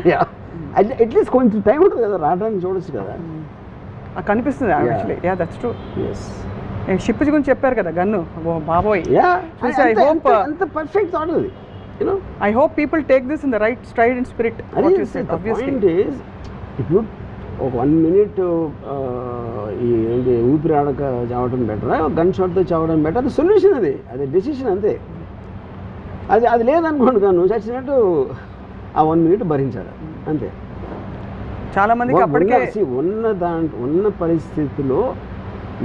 అట్లీస్ట్ కొంచెం టైం ఉంటుంది కదా, రావడానికి చూడొచ్చు కదా. కనిపిస్తుంది actually. Yeah, that's true. Yes. Ship గురించి చెప్పారు కదా, గన్ను. ఓ బాబోయ్. యా, ఐ హోప్ అంత పర్ఫెక్ట్ థాట్ అది. I hope people take this in the right stride and spirit. What you said, obviously. The point is, ఇప్పుడు ఒక 1 minute ఈ ఏంటి ఊపిరి ఆడక చావడం బెటరా, గన్ షాట్తో చావడం బెటర్, అది సొల్యూషన్, అది డెసిషన్ అంతే. అది లేదనుకోండి, నువ్వు చచ్చినట్టు ఆ 1 minute భరించాలి అంతే. చాలా మందికి అప్పటికే ఉన్న పరిస్థితిలో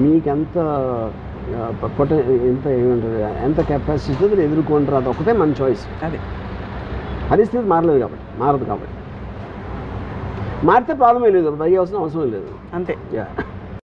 మీకెంత ఏమంటారు, ఎంత కెపాసిటీ ఎదుర్కొంటారు, అది ఒకటే మన చాయిస్. అది పరిస్థితి మారదు కాబట్టి మారితే ప్రాబ్లమే లేదు, భయ అవసరం లేదు అంతే.